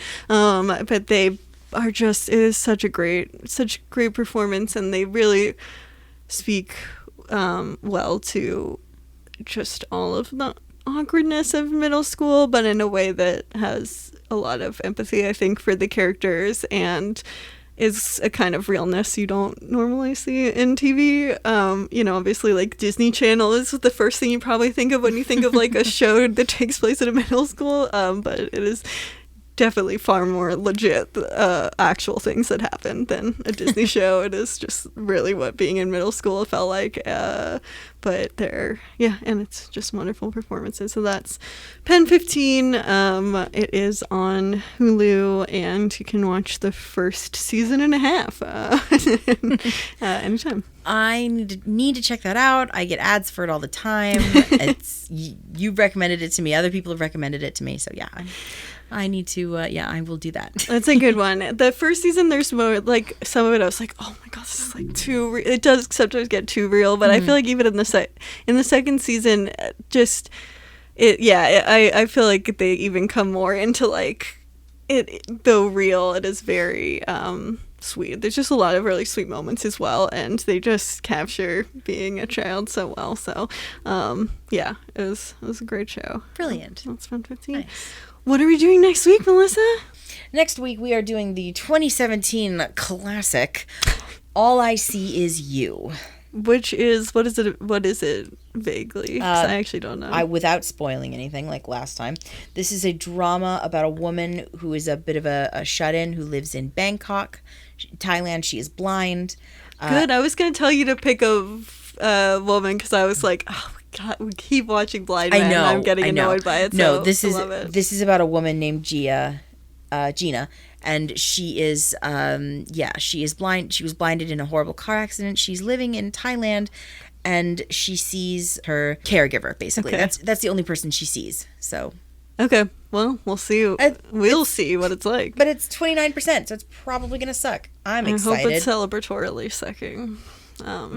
they are just, it is such a great performance, and they really speak well to just all of the awkwardness of middle school, but in a way that has a lot of empathy, I think, for the characters, and is a kind of realness you don't normally see in TV. Obviously, like Disney Channel is the first thing you probably think of when you think of like a show that takes place at a middle school, but it is definitely far more legit actual things that happen than a Disney show. It is just really what being in middle school felt like, but and it's just wonderful performances. So that's Pen 15. It is on Hulu, and you can watch the first season and a half anytime. I need to check that out. I get ads for it all the time. You recommended it to me. Other people have recommended it to me. So yeah, I need to. I will do that. That's a good one. The first season, there's more like some of it. I was like, oh my god, this is like too real. It does sometimes get too real, but I feel like even in the second season, just it. Yeah, I feel like they even come more into like it. Though real, it is very sweet. There's just a lot of really sweet moments as well, and they just capture being a child so well. So, it was a great show. Brilliant. That's Fun 15. Nice. What are we doing next week, Melissa? Next week we are doing the 2017 classic, All I See Is You. Which is, what is it vaguely? 'Cause I actually don't know. Without spoiling anything like last time, this is a drama about a woman who is a bit of a shut-in who lives in Bangkok, Thailand. She is blind. Good. I was going to tell you to pick a woman because I was like, oh my God, we keep watching Blind Men. I'm getting annoyed by it. No, so this is about a woman named Gina, and she is she is blind. She was blinded in a horrible car accident. She's living in Thailand, and she sees her caregiver. Basically, Okay. that's the only person she sees. So. Okay, well, we'll see. We'll see what it's like. But it's 29%, so it's probably going to suck. I'm excited. I hope it's celebratorily sucking,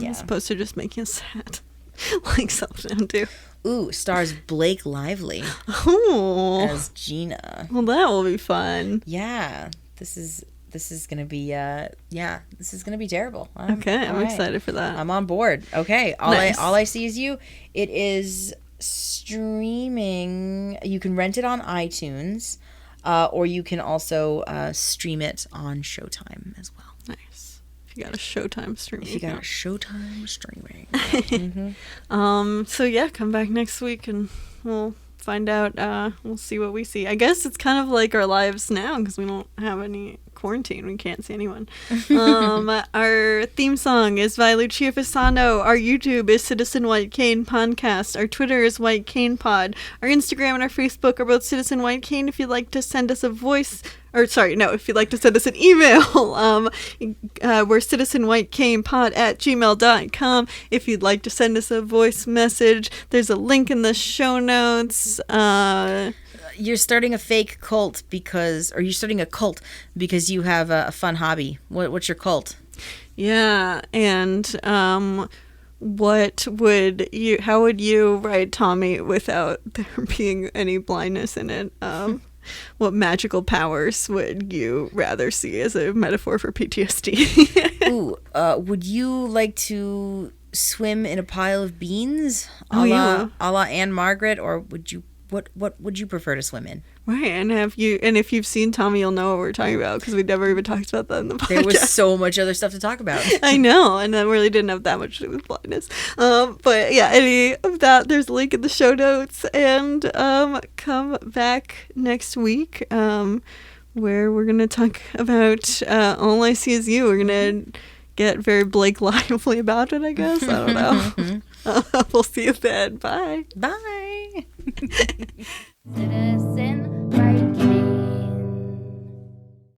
as opposed to just making us sad, like some of them do. Ooh, stars Blake Lively as Gina. Well, that will be fun. Yeah, this is going to be this is going to be terrible. I'm excited for that. I'm on board. Okay, Nice. All I See Is You. It is streaming. You can rent it on iTunes, or you can also stream it on Showtime as well. Nice. If you got a Showtime streaming. If you got a Showtime streaming. Mm-hmm. So yeah, come back next week and we'll find out. We'll see what we see. I guess it's kind of like our lives now because we don't have any quarantine. We can't see anyone. Our theme song is by Lucia Fasano. Our YouTube is Citizen White Cane Podcast. Our Twitter is White Cane Pod. Our Instagram and our Facebook are both Citizen White Cane. If you'd like to send us a voice, if you'd like to send us an email, we're citizenwhitecanepod@gmail.com. If you'd like to send us a voice message, there's a link in the show notes. You're starting a fake cult you're starting a cult because you have a fun hobby. What's your cult? Yeah, and how would you ride Tommy without there being any blindness in it? What magical powers would you rather see as a metaphor for PTSD? Ooh, would you like to swim in a pile of beans, a la Anne Margaret, or would you? What would you prefer to swim in? Right, and if you've seen Tommy, you'll know what we're talking about because we never even talked about that in the podcast. There was so much other stuff to talk about. I know, and that really didn't have that much to do with blindness. But yeah, any of that, there's a link in the show notes, and come back next week, where we're gonna talk about All I See Is You. We're gonna get very Blake Lively about it, I guess. I don't know. We'll see you then. Bye. Bye. Citizen